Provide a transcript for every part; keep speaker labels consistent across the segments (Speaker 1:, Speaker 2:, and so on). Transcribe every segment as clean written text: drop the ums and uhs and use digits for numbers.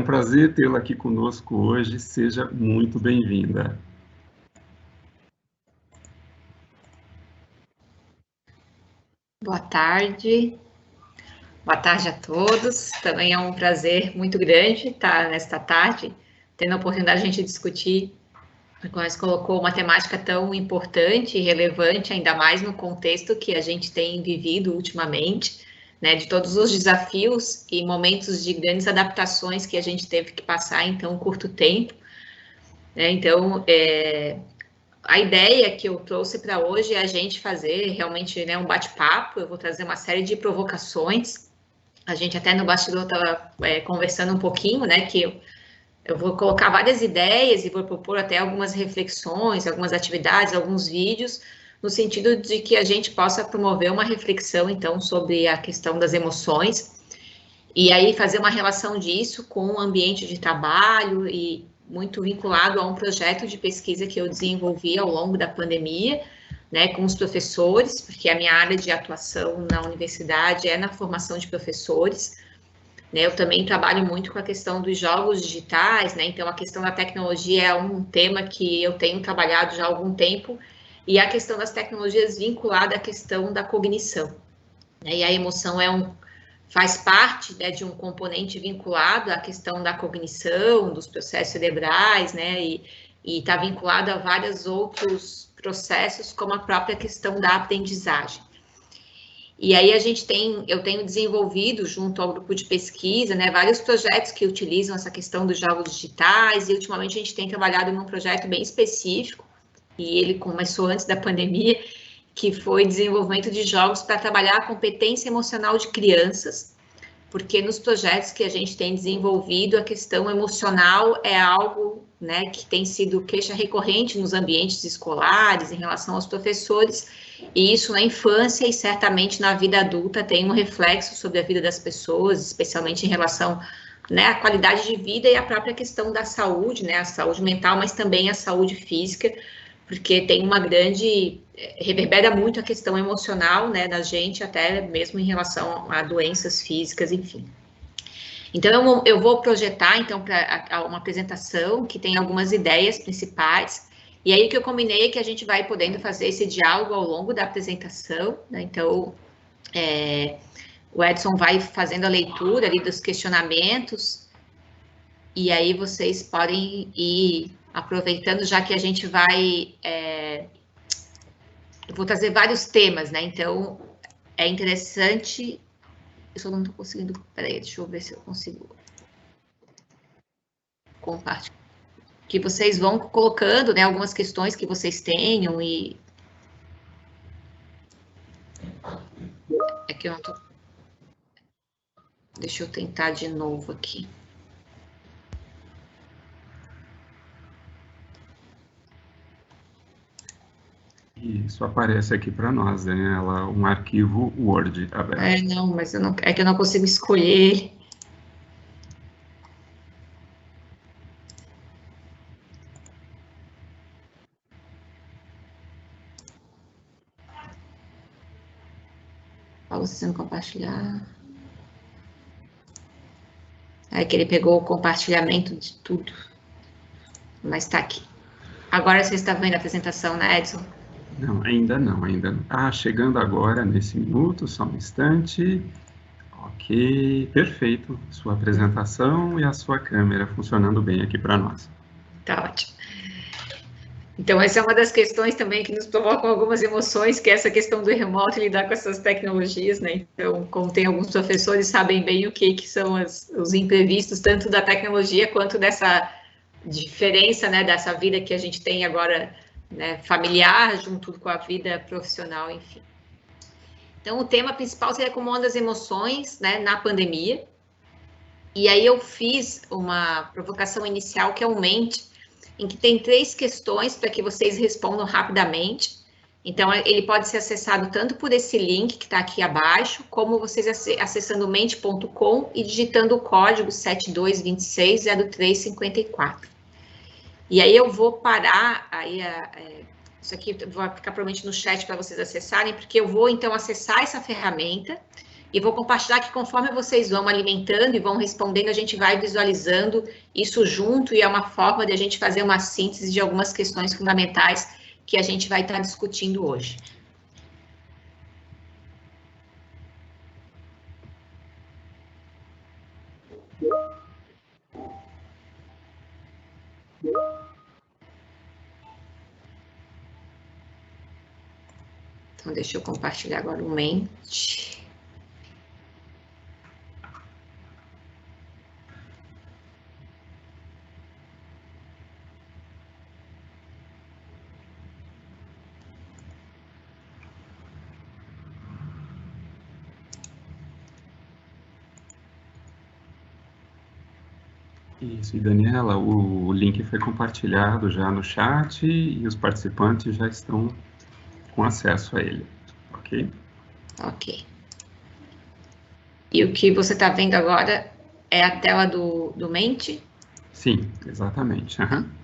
Speaker 1: prazer tê-la aqui conosco hoje. Seja muito bem-vinda.
Speaker 2: Boa tarde. Boa tarde a todos. Também é um prazer muito grande estar nesta tarde, tendo a oportunidade de a gente discutir, como você colocou, uma temática tão importante e relevante, ainda mais no contexto que a gente tem vivido ultimamente, né, de todos os desafios e momentos de grandes adaptações que a gente teve que passar em tão curto tempo, né? Então, a ideia que eu trouxe para hoje é a gente fazer realmente, né, um bate-papo. Eu vou trazer uma série de provocações. A gente até no bastidor estava conversando um pouquinho, né, que eu vou colocar várias ideias e vou propor até algumas reflexões, algumas atividades, alguns vídeos, no sentido de que a gente possa promover uma reflexão, então, sobre a questão das emoções, e aí fazer uma relação disso com o ambiente de trabalho e muito vinculado a um projeto de pesquisa que eu desenvolvi ao longo da pandemia, né, com os professores, porque a minha área de atuação na universidade é na formação de professores, né. Eu também trabalho muito com a questão dos jogos digitais, né, então a questão da tecnologia é um tema que eu tenho trabalhado já há algum tempo, e a questão das tecnologias vinculada à questão da cognição, né, e a emoção faz parte, né, de um componente vinculado à questão da cognição, dos processos cerebrais, né, e está vinculado a vários outros processos, como a própria questão da aprendizagem. E aí eu tenho desenvolvido junto ao grupo de pesquisa, né, vários projetos que utilizam essa questão dos jogos digitais, e ultimamente a gente tem trabalhado num projeto bem específico, e ele começou antes da pandemia, que foi desenvolvimento de jogos para trabalhar a competência emocional de crianças, porque nos projetos que a gente tem desenvolvido, a questão emocional é algo, né, que tem sido queixa recorrente nos ambientes escolares, em relação aos professores, e isso na infância e certamente na vida adulta tem um reflexo sobre a vida das pessoas, especialmente em relação, né, à qualidade de vida e à própria questão da saúde, né, a saúde mental, mas também a saúde física, porque tem uma grande, reverbera muito a questão emocional, né, da gente, até mesmo em relação a doenças físicas, enfim. Então, eu vou projetar, então, para uma apresentação que tem algumas ideias principais, e aí o que eu combinei é que a gente vai podendo fazer esse diálogo ao longo da apresentação, né, então, o Edson vai fazendo a leitura ali dos questionamentos, e aí vocês podem ir aproveitando, já que a gente vai... eu vou trazer vários temas, né? Então, é interessante... Eu só não estou conseguindo... Peraí, deixa eu ver se eu consigo compartilhar. Que vocês vão colocando, né, algumas questões que vocês tenham e... É que eu não tô... Deixa eu tentar de novo aqui.
Speaker 1: Isso aparece aqui para nós, né? Um arquivo Word aberto.
Speaker 2: Não, mas é que eu não consigo escolher ele. Para você não compartilhar. É que ele pegou o compartilhamento de tudo. Mas está aqui. Agora você está vendo a apresentação, né, Edson?
Speaker 1: Não, ainda não, ainda não. Ah, chegando agora, nesse minuto, só um instante. Ok, perfeito. Sua apresentação e a sua câmera funcionando bem aqui para nós.
Speaker 2: Tá ótimo. Então, essa é uma das questões também que nos provocam algumas emoções, que é essa questão do remoto e lidar com essas tecnologias, né? Então, como tem alguns professores, sabem bem o que são os imprevistos, tanto da tecnologia quanto dessa diferença, né, dessa vida que a gente tem agora, né, familiar, junto com a vida profissional, enfim. Então, o tema principal seria como andam as emoções, né, na pandemia. E aí eu fiz uma provocação inicial que é o mente, em que tem 3 questões para que vocês respondam rapidamente. Então, ele pode ser acessado tanto por esse link que está aqui abaixo, como vocês acessando mente.com e digitando o código 72260354. E aí eu vou parar, aí isso aqui vai ficar provavelmente no chat para vocês acessarem, porque eu vou então acessar essa ferramenta e vou compartilhar que conforme vocês vão alimentando e vão respondendo, a gente vai visualizando isso junto e é uma forma de a gente fazer uma síntese de algumas questões fundamentais que a gente vai estar discutindo hoje. Então, deixa eu compartilhar agora o Mente.
Speaker 1: Isso, e Daniela, o link foi compartilhado já no chat e os participantes já estão com acesso a ele, ok?
Speaker 2: Ok. E o que você está vendo agora é a tela do Mente?
Speaker 1: Sim, exatamente. Uhum.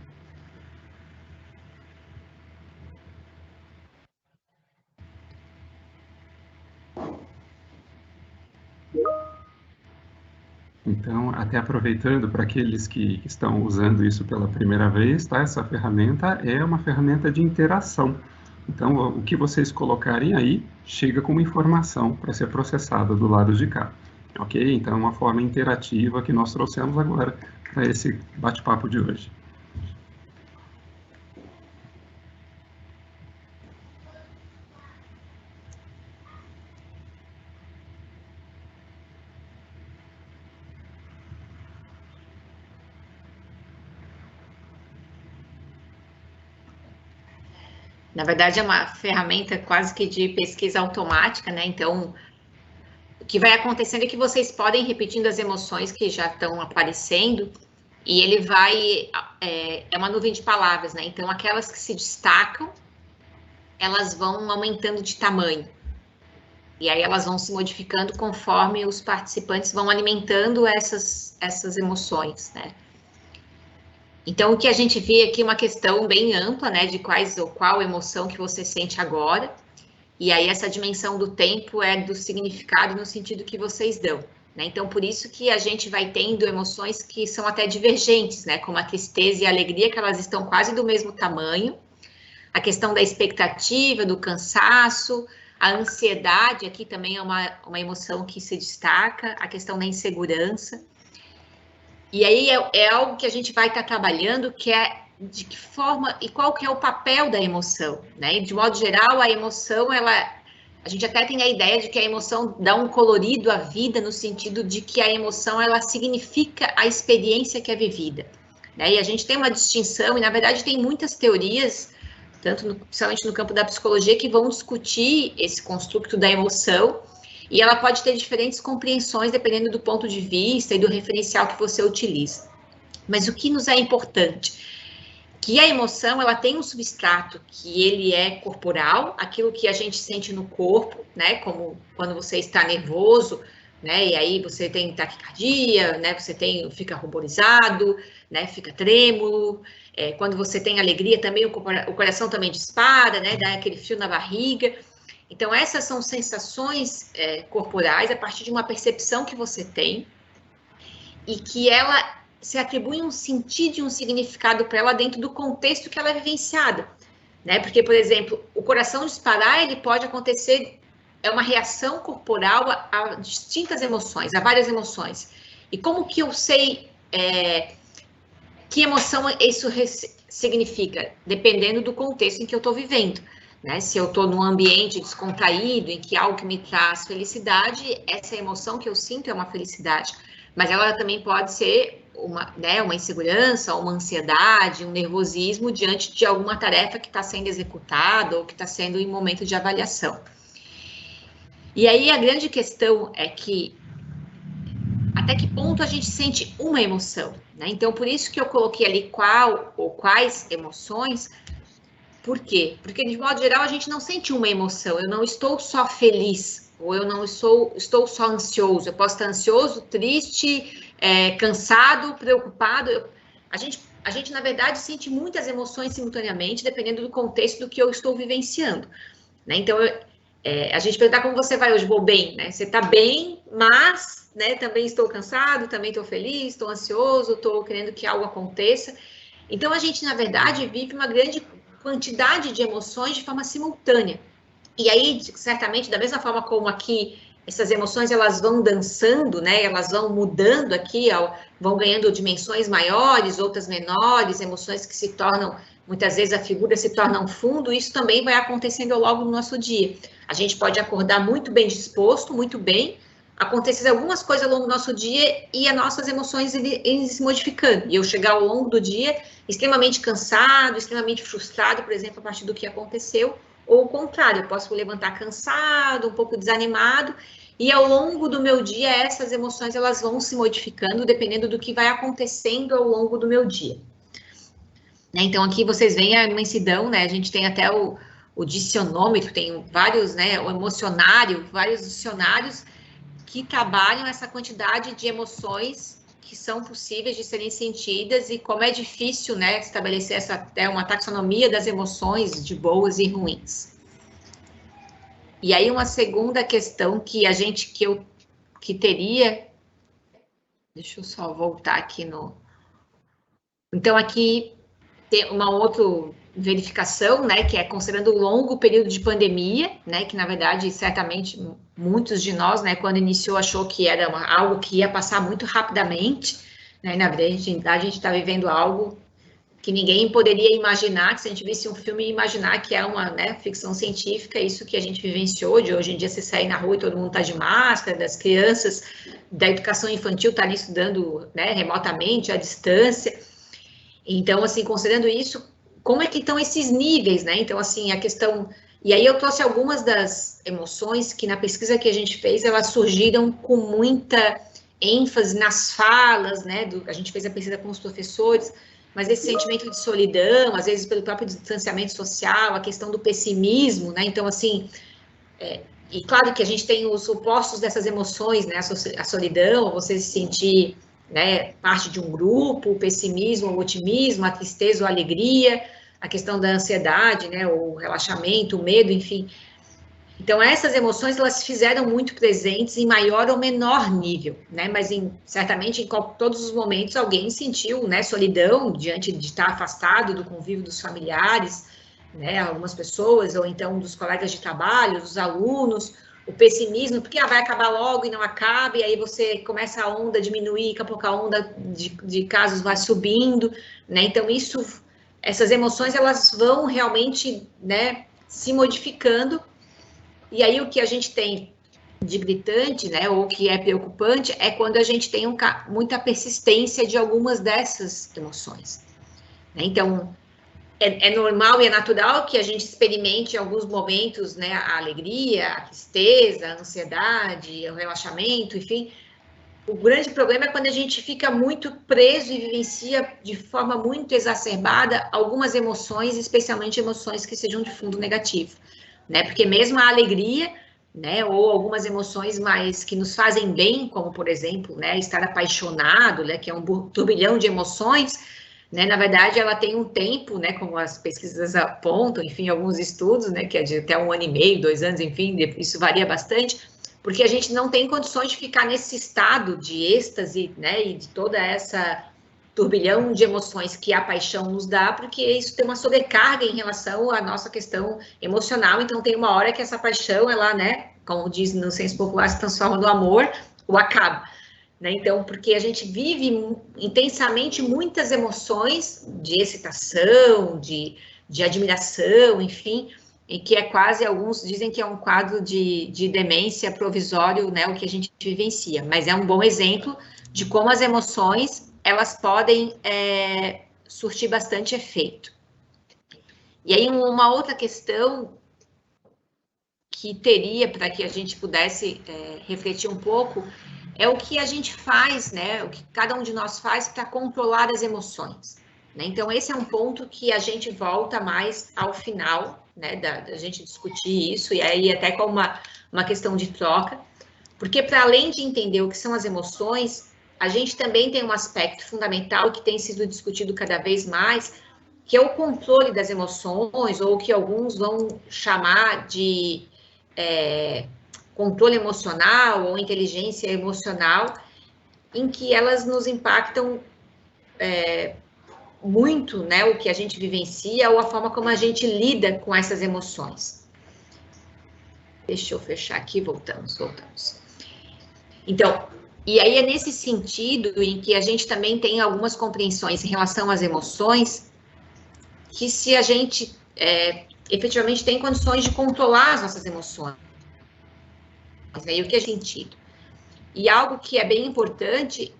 Speaker 1: Então, até aproveitando para aqueles que estão usando isso pela primeira vez, tá? Essa ferramenta é uma ferramenta de interação. Então, o que vocês colocarem aí chega como informação para ser processada do lado de cá, ok? Então, é uma forma interativa que nós trouxemos agora para esse bate-papo de hoje.
Speaker 2: Na verdade, é uma ferramenta quase que de pesquisa automática, né? Então, o que vai acontecendo é que vocês podem ir repetindo as emoções que já estão aparecendo e ele vai... É uma nuvem de palavras, né? Então, aquelas que se destacam, elas vão aumentando de tamanho. E aí elas vão se modificando conforme os participantes vão alimentando essas emoções, né? Então, o que a gente vê aqui é uma questão bem ampla, né, de qual emoção que você sente agora, e aí essa dimensão do tempo é do significado no sentido que vocês dão, né? Então, por isso que a gente vai tendo emoções que são até divergentes, né, como a tristeza e a alegria, que elas estão quase do mesmo tamanho, a questão da expectativa, do cansaço, a ansiedade aqui também é uma emoção que se destaca, a questão da insegurança. E aí é algo que a gente vai estar trabalhando, que é de que forma e qual que é o papel da emoção, né? De modo geral, a emoção, a gente até tem a ideia de que a emoção dá um colorido à vida, no sentido de que a emoção, ela significa a experiência que é vivida, né? E a gente tem uma distinção, e na verdade tem muitas teorias, principalmente no campo da psicologia, que vão discutir esse construto da emoção, e ela pode ter diferentes compreensões dependendo do ponto de vista e do referencial que você utiliza. Mas o que nos é importante? Que a emoção, ela tem um substrato que ele é corporal, aquilo que a gente sente no corpo, né? Como quando você está nervoso, né? E aí você tem taquicardia, né? Você fica ruborizado, né? Fica trêmulo. Quando você tem alegria também, o coração também dispara, né? Dá aquele frio na barriga. Então, essas são sensações corporais a partir de uma percepção que você tem e que ela se atribui um sentido e um significado para ela dentro do contexto que ela é vivenciada, né? Porque, por exemplo, o coração disparar, ele pode acontecer, é uma reação corporal a distintas emoções, a várias emoções. E como que eu sei que emoção isso significa? Dependendo do contexto em que eu estou vivendo. Né? Se eu estou num ambiente descontraído, em que algo que me traz felicidade, essa emoção que eu sinto é uma felicidade. Mas ela também pode ser uma insegurança, uma ansiedade, um nervosismo diante de alguma tarefa que está sendo executada ou que está sendo em momento de avaliação. E aí a grande questão é que até que ponto a gente sente uma emoção, né? Então, por isso que eu coloquei ali qual ou quais emoções. Por quê? Porque, de modo geral, a gente não sente uma emoção. Eu não estou só feliz, ou eu não estou só ansioso. Eu posso estar ansioso, triste, cansado, preocupado. A gente, na verdade, sente muitas emoções simultaneamente, dependendo do contexto do que eu estou vivenciando, né? Então, a gente perguntar como você vai hoje, vou bem, né? Você está bem, mas, né, também estou cansado, também estou feliz, estou ansioso, estou querendo que algo aconteça. Então, a gente, na verdade, vive uma grande quantidade de emoções de forma simultânea. E aí, certamente, da mesma forma como aqui, essas emoções, elas vão dançando, né? Elas vão mudando aqui, vão ganhando dimensões maiores, outras menores, emoções que se tornam, muitas vezes a figura se torna um fundo, isso também vai acontecendo ao longo do nosso dia. A gente pode acordar muito bem disposto, muito bem, acontecer algumas coisas ao longo do nosso dia e as nossas emoções irem se modificando. E eu chegar ao longo do dia extremamente cansado, extremamente frustrado, por exemplo, a partir do que aconteceu, ou o contrário, eu posso levantar cansado, um pouco desanimado, e ao longo do meu dia essas emoções elas vão se modificando dependendo do que vai acontecendo ao longo do meu dia. Então aqui vocês veem a imensidão, né? A gente tem até o dicionômetro, tem vários, né? O emocionário, vários dicionários que trabalham essa quantidade de emoções que são possíveis de serem sentidas e como é difícil, né, estabelecer uma taxonomia das emoções de boas e ruins. E aí uma segunda questão que que teria, deixa eu só voltar aqui então aqui tem uma outra verificação, né, que é considerando o longo período de pandemia, né, que na verdade, certamente, muitos de nós, né, quando iniciou, achou que era algo que ia passar muito rapidamente, né, e na verdade a gente está vivendo algo que ninguém poderia imaginar, que se a gente visse um filme, imaginar que é uma, né, ficção científica, isso que a gente vivenciou, de hoje em dia você sair na rua e todo mundo está de máscara, das crianças da educação infantil estar ali estudando, né, remotamente, à distância. Então, assim, considerando isso, como é que estão esses níveis, né? Então, assim, a questão... E aí eu trouxe algumas das emoções que na pesquisa que a gente fez, elas surgiram com muita ênfase nas falas, né? A gente fez a pesquisa com os professores, mas esse sentimento de solidão, às vezes pelo próprio distanciamento social, a questão do pessimismo, né? Então, assim... E claro que a gente tem os opostos dessas emoções, né? A solidão, você se sentir... né, parte de um grupo, o pessimismo, o otimismo, a tristeza ou a alegria, a questão da ansiedade, né, o relaxamento, o medo, enfim. Então, essas emoções, elas se fizeram muito presentes em maior ou menor nível, né, mas certamente em todos os momentos alguém sentiu, né, solidão diante de estar afastado do convívio dos familiares, né, algumas pessoas, ou então dos colegas de trabalho, dos alunos, o pessimismo, porque vai acabar logo e não acaba, e aí você começa a onda a diminuir, daqui a pouco a onda de casos vai subindo, né? Então, essas emoções, elas vão realmente, né, se modificando, e aí o que a gente tem de gritante, né, ou que é preocupante, é quando a gente tem muita persistência de algumas dessas emoções. Né? Então, é normal e é natural que a gente experimente em alguns momentos, né, a alegria, a tristeza, a ansiedade, o relaxamento, enfim. O grande problema é quando a gente fica muito preso e vivencia de forma muito exacerbada algumas emoções, especialmente emoções que sejam de fundo negativo, né? Porque mesmo a alegria, né, ou algumas emoções mais que nos fazem bem, como por exemplo, né, estar apaixonado, né, que é um turbilhão de emoções, né, na verdade, ela tem um tempo, né, como as pesquisas apontam, enfim, alguns estudos, né, que é de até 1 ano e meio, 2 anos, enfim, isso varia bastante, porque a gente não tem condições de ficar nesse estado de êxtase, né, e de toda essa turbilhão de emoções que a paixão nos dá, porque isso tem uma sobrecarga em relação à nossa questão emocional, então tem uma hora que essa paixão, ela, né, como diz no senso popular, se transforma no amor, ou acaba. Né? Então, porque a gente vive intensamente muitas emoções de excitação, de admiração, enfim, e que é quase, alguns dizem que é um quadro de demência provisório, né, o que a gente vivencia, mas é um bom exemplo de como as emoções, elas podem surtir bastante efeito. E aí, uma outra questão que teria para que a gente pudesse refletir um pouco é o que a gente faz, né? O que cada um de nós faz para controlar as emoções. Né? Então, esse é um ponto que a gente volta mais ao final, né? Da gente discutir isso, e aí até com uma questão de troca, porque para além de entender o que são as emoções, a gente também tem um aspecto fundamental que tem sido discutido cada vez mais, que é o controle das emoções, ou que alguns vão chamar de controle emocional ou inteligência emocional, em que elas nos impactam muito, né, o que a gente vivencia ou a forma como a gente lida com essas emoções. Deixa eu fechar aqui, voltamos. Então, e aí é nesse sentido em que a gente também tem algumas compreensões em relação às emoções, que se a gente efetivamente tem condições de controlar as nossas emoções, né, e o que é sentido. E algo que é bem importante,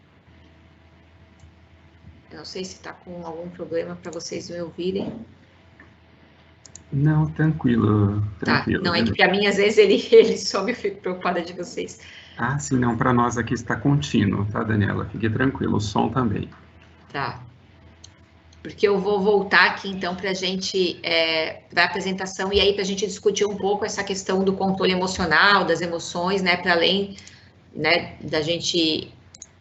Speaker 2: eu não sei se está com algum problema para vocês me ouvirem.
Speaker 1: Não, tranquilo.
Speaker 2: Tá, não, é que para mim, às vezes, ele some, eu fico preocupada de vocês.
Speaker 1: Ah, sim, não, para nós aqui está contínuo, tá, Daniela? Fique tranquilo, o som também.
Speaker 2: Tá. Porque eu vou voltar aqui, então, para a gente, para a apresentação, e aí para a gente discutir um pouco essa questão do controle emocional, das emoções, né, para além, né, da gente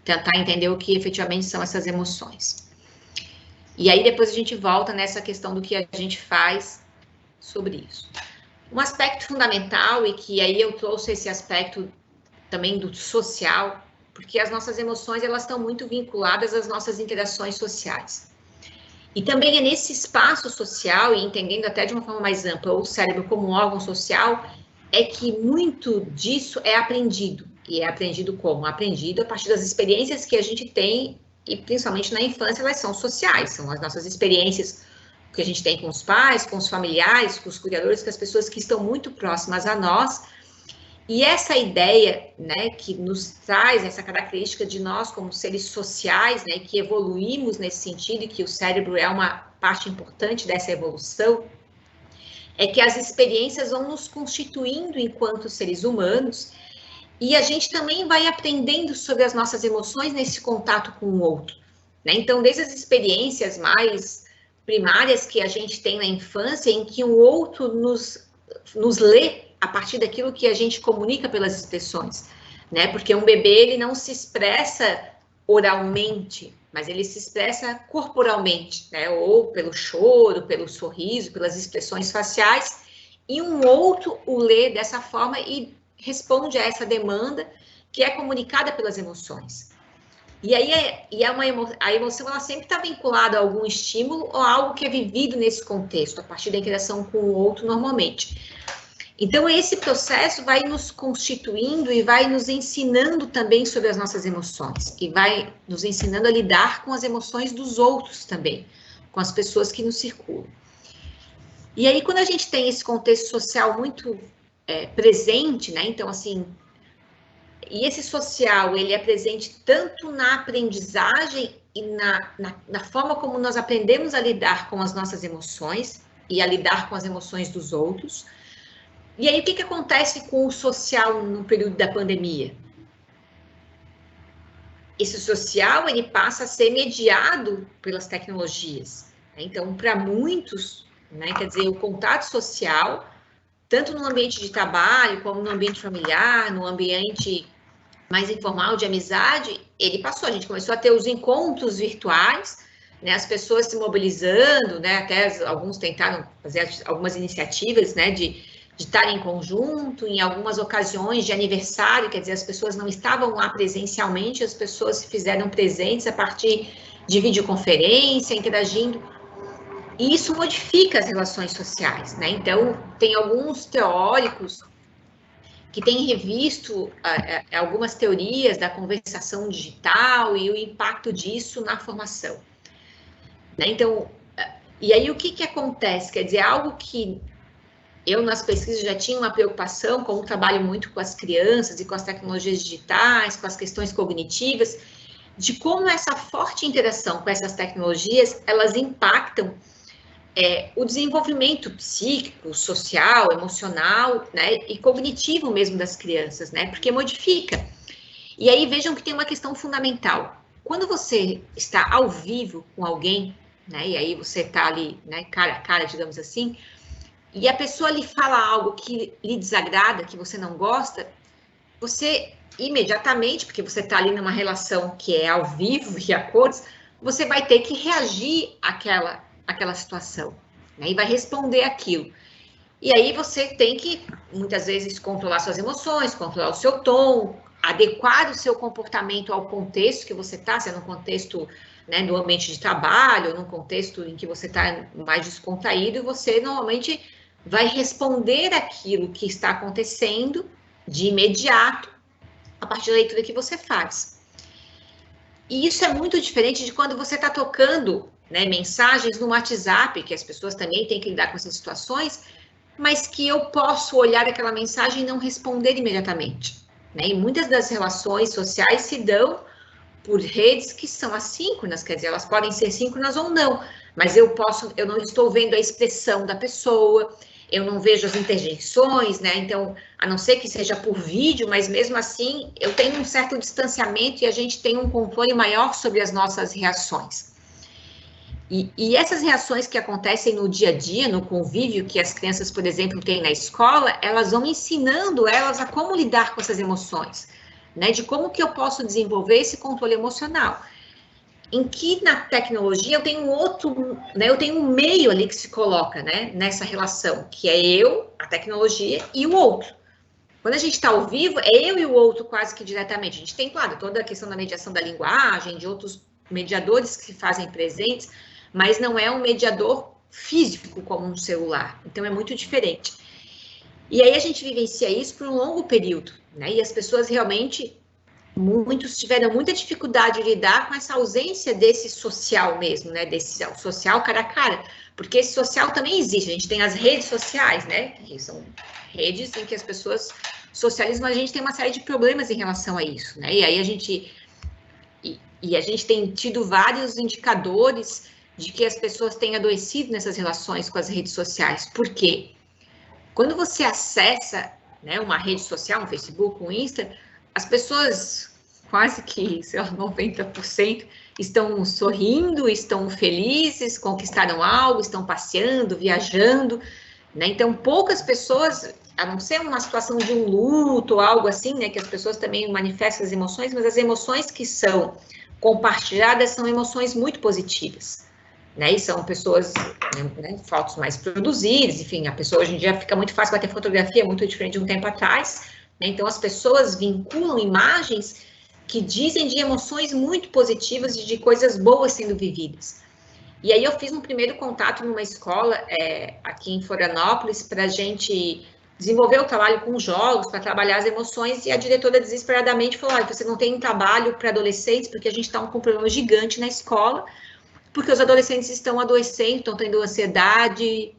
Speaker 2: tentar entender o que efetivamente são essas emoções. E aí depois a gente volta nessa questão do que a gente faz sobre isso. Um aspecto fundamental, e que aí eu trouxe esse aspecto também do social, porque as nossas emoções, elas estão muito vinculadas às nossas interações sociais. E também é nesse espaço social, e entendendo até de uma forma mais ampla o cérebro como um órgão social, é que muito disso é aprendido. E é aprendido como? Aprendido a partir das experiências que a gente tem, e principalmente na infância, elas são sociais, são as nossas experiências que a gente tem com os pais, com os familiares, com os cuidadores, com as pessoas que estão muito próximas a nós. E essa ideia, né, que nos traz essa característica de nós como seres sociais, né, que evoluímos nesse sentido e que o cérebro é uma parte importante dessa evolução, é que as experiências vão nos constituindo enquanto seres humanos e a gente também vai aprendendo sobre as nossas emoções nesse contato com o outro, né? Então, desde as experiências mais primárias que a gente tem na infância, em que o outro nos lê a partir daquilo que a gente comunica pelas expressões, né? Porque um bebê, ele não se expressa oralmente, mas ele se expressa corporalmente, né? Ou pelo choro, pelo sorriso, pelas expressões faciais, e um outro o lê dessa forma e responde a essa demanda que é comunicada pelas emoções. E aí a emoção, ela sempre está vinculada a algum estímulo ou a algo que é vivido nesse contexto, a partir da interação com o outro normalmente. Então, esse processo vai nos constituindo e vai nos ensinando também sobre as nossas emoções, e vai nos ensinando a lidar com as emoções dos outros também, com as pessoas que nos circulam. E aí, quando a gente tem esse contexto social muito presente, né, então, assim, e esse social, ele é presente tanto na aprendizagem e na forma como nós aprendemos a lidar com as nossas emoções e a lidar com as emoções dos outros. E aí, o que acontece com o social no período da pandemia? Esse social, ele passa a ser mediado pelas tecnologias. Então, para muitos, né, quer dizer, o contato social, tanto no ambiente de trabalho, como no ambiente familiar, no ambiente mais informal de amizade, ele passou. A gente começou a ter os encontros virtuais, né, as pessoas se mobilizando, né, até alguns tentaram fazer algumas iniciativas, né, de estar em conjunto, em algumas ocasiões de aniversário, quer dizer, as pessoas não estavam lá presencialmente, as pessoas se fizeram presentes a partir de videoconferência, interagindo, e isso modifica as relações sociais, né? Então, tem alguns teóricos que têm revisto algumas teorias da conversação digital e o impacto disso na formação, né? Então, e aí o que acontece? Quer dizer, algo que eu, nas pesquisas, já tinha uma preocupação, como trabalho muito com as crianças e com as tecnologias digitais, com as questões cognitivas, de como essa forte interação com essas tecnologias, elas impactam o desenvolvimento psíquico, social, emocional, né, e cognitivo mesmo das crianças, né, porque modifica. E aí vejam que tem uma questão fundamental. Quando você está ao vivo com alguém, né, e aí você está ali, né, cara a cara, digamos assim, e a pessoa lhe fala algo que lhe desagrada, que você não gosta, você imediatamente, porque você está ali numa relação que é ao vivo e a cores, você vai ter que reagir àquela situação, né? E vai responder aquilo. E aí você tem que, muitas vezes, controlar suas emoções, controlar o seu tom, adequar o seu comportamento ao contexto que você está, se é no contexto, né, do ambiente de trabalho, ou num contexto em que você está mais descontraído, e você normalmente vai responder aquilo que está acontecendo de imediato, a partir da leitura que você faz. E isso é muito diferente de quando você está tocando, né, mensagens no WhatsApp, que as pessoas também têm que lidar com essas situações, mas que eu posso olhar aquela mensagem e não responder imediatamente. Né? E muitas das relações sociais se dão por redes que são assíncronas, quer dizer, elas podem ser síncronas ou não, mas eu não estou vendo a expressão da pessoa, eu não vejo as interjeições, né? Então, a não ser que seja por vídeo, mas mesmo assim, eu tenho um certo distanciamento e a gente tem um controle maior sobre as nossas reações. E essas reações que acontecem no dia a dia, no convívio que as crianças, por exemplo, têm na escola, elas vão ensinando elas a como lidar com essas emoções, né? De como que eu posso desenvolver esse controle emocional. Em que na tecnologia eu tenho né? Eu tenho um meio ali que se coloca, né? Nessa relação, que é eu, a tecnologia e o outro. Quando a gente está ao vivo, é eu e o outro quase que diretamente. A gente tem, claro, toda a questão da mediação da linguagem, de outros mediadores que se fazem presentes, mas não é um mediador físico como um celular. Então, é muito diferente. E aí a gente vivencia isso por um longo período, né? E as pessoas realmente, muitos tiveram muita dificuldade de lidar com essa ausência desse social mesmo, né? Desse social cara a cara. Porque esse social também existe. A gente tem as redes sociais, né? Que são redes em que as pessoas socializam, mas a gente tem uma série de problemas em relação a isso, né? E aí a gente tem tido vários indicadores de que as pessoas têm adoecido nessas relações com as redes sociais. Por quê? Quando você acessa, né, uma rede social, um Facebook, um Insta, as pessoas, quase que, sei lá, 90%, estão sorrindo, estão felizes, conquistaram algo, estão passeando, viajando, né? Então, poucas pessoas, a não ser uma situação de um luto ou algo assim, né, que as pessoas também manifestam as emoções, mas as emoções que são compartilhadas são emoções muito positivas, né? E são pessoas, né, fotos mais produzidas, enfim, a pessoa hoje em dia fica muito fácil bater fotografia, muito diferente de um tempo atrás, né? Então as pessoas vinculam imagens que dizem de emoções muito positivas e de coisas boas sendo vividas. E aí eu fiz um primeiro contato numa escola aqui em Florianópolis para a gente desenvolver o trabalho com jogos, para trabalhar as emoções, e a diretora desesperadamente falou, olha, você não tem um trabalho para adolescentes, porque a gente está com um problema gigante na escola, porque os adolescentes estão adoecendo, estão tendo ansiedade,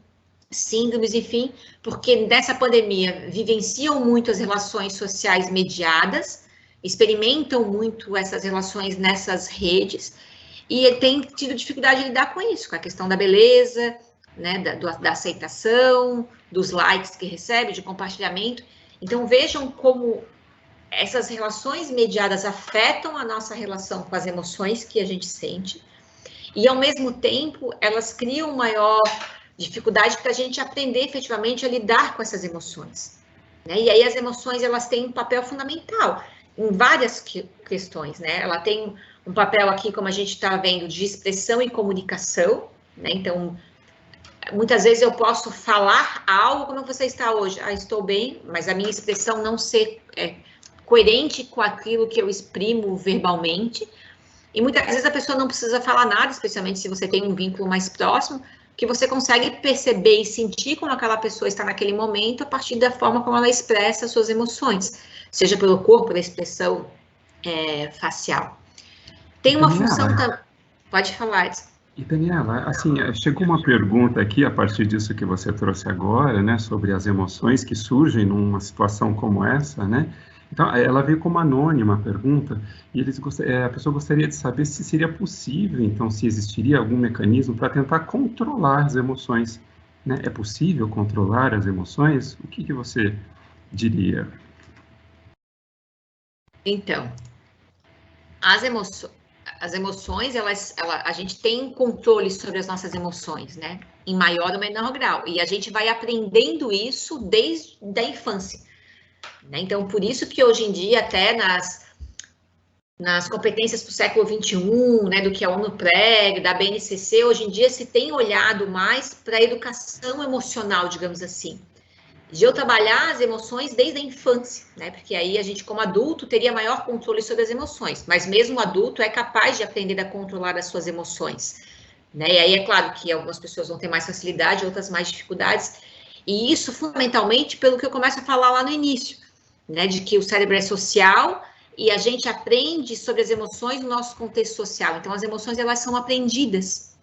Speaker 2: síndromes, enfim, porque nessa pandemia vivenciam muito as relações sociais mediadas, experimentam muito essas relações nessas redes, e tem tido dificuldade de lidar com isso, com a questão da beleza, né, da aceitação, dos likes que recebe, de compartilhamento. Então, vejam como essas relações mediadas afetam a nossa relação com as emoções que a gente sente, e, ao mesmo tempo, elas criam maior dificuldade para a gente aprender efetivamente a lidar com essas emoções, né? E aí as emoções, elas têm um papel fundamental em várias questões, né? Ela tem um papel aqui, como a gente está vendo, de expressão e comunicação, né? Então, muitas vezes eu posso falar algo, como você está hoje? Ah, estou bem, mas a minha expressão não ser coerente com aquilo que eu exprimo verbalmente. E muitas vezes a pessoa não precisa falar nada, especialmente se você tem um vínculo mais próximo, que você consegue perceber e sentir como aquela pessoa está naquele momento a partir da forma como ela expressa as suas emoções, seja pelo corpo, pela expressão facial. Tem uma função também... Pode falar, Edson.
Speaker 1: E, Daniela, assim, chegou uma pergunta aqui, a partir disso que você trouxe agora, né, sobre as emoções que surgem numa situação como essa, né? Então, ela veio como anônima a pergunta, e a pessoa gostaria de saber se seria possível, então, se existiria algum mecanismo para tentar controlar as emoções, né? É possível controlar as emoções? O que você diria?
Speaker 2: Então, as emoções, a gente tem controle sobre as nossas emoções, né? Em maior ou menor grau, e a gente vai aprendendo isso desde a infância. Então, por isso que hoje em dia, até nas competências do século XXI, né, do que a ONU prega, da BNCC, hoje em dia se tem olhado mais para a educação emocional, digamos assim. de eu trabalhar as emoções desde a infância, né? Porque aí a gente, como adulto, teria maior controle sobre as emoções, mas mesmo o adulto é capaz de aprender a controlar as suas emoções, né? E aí é claro que algumas pessoas vão ter mais facilidade, outras mais dificuldades, e isso fundamentalmente pelo que eu começo a falar lá no início, né? De que o cérebro é social e a gente aprende sobre as emoções no nosso contexto social, então as emoções elas são aprendidas.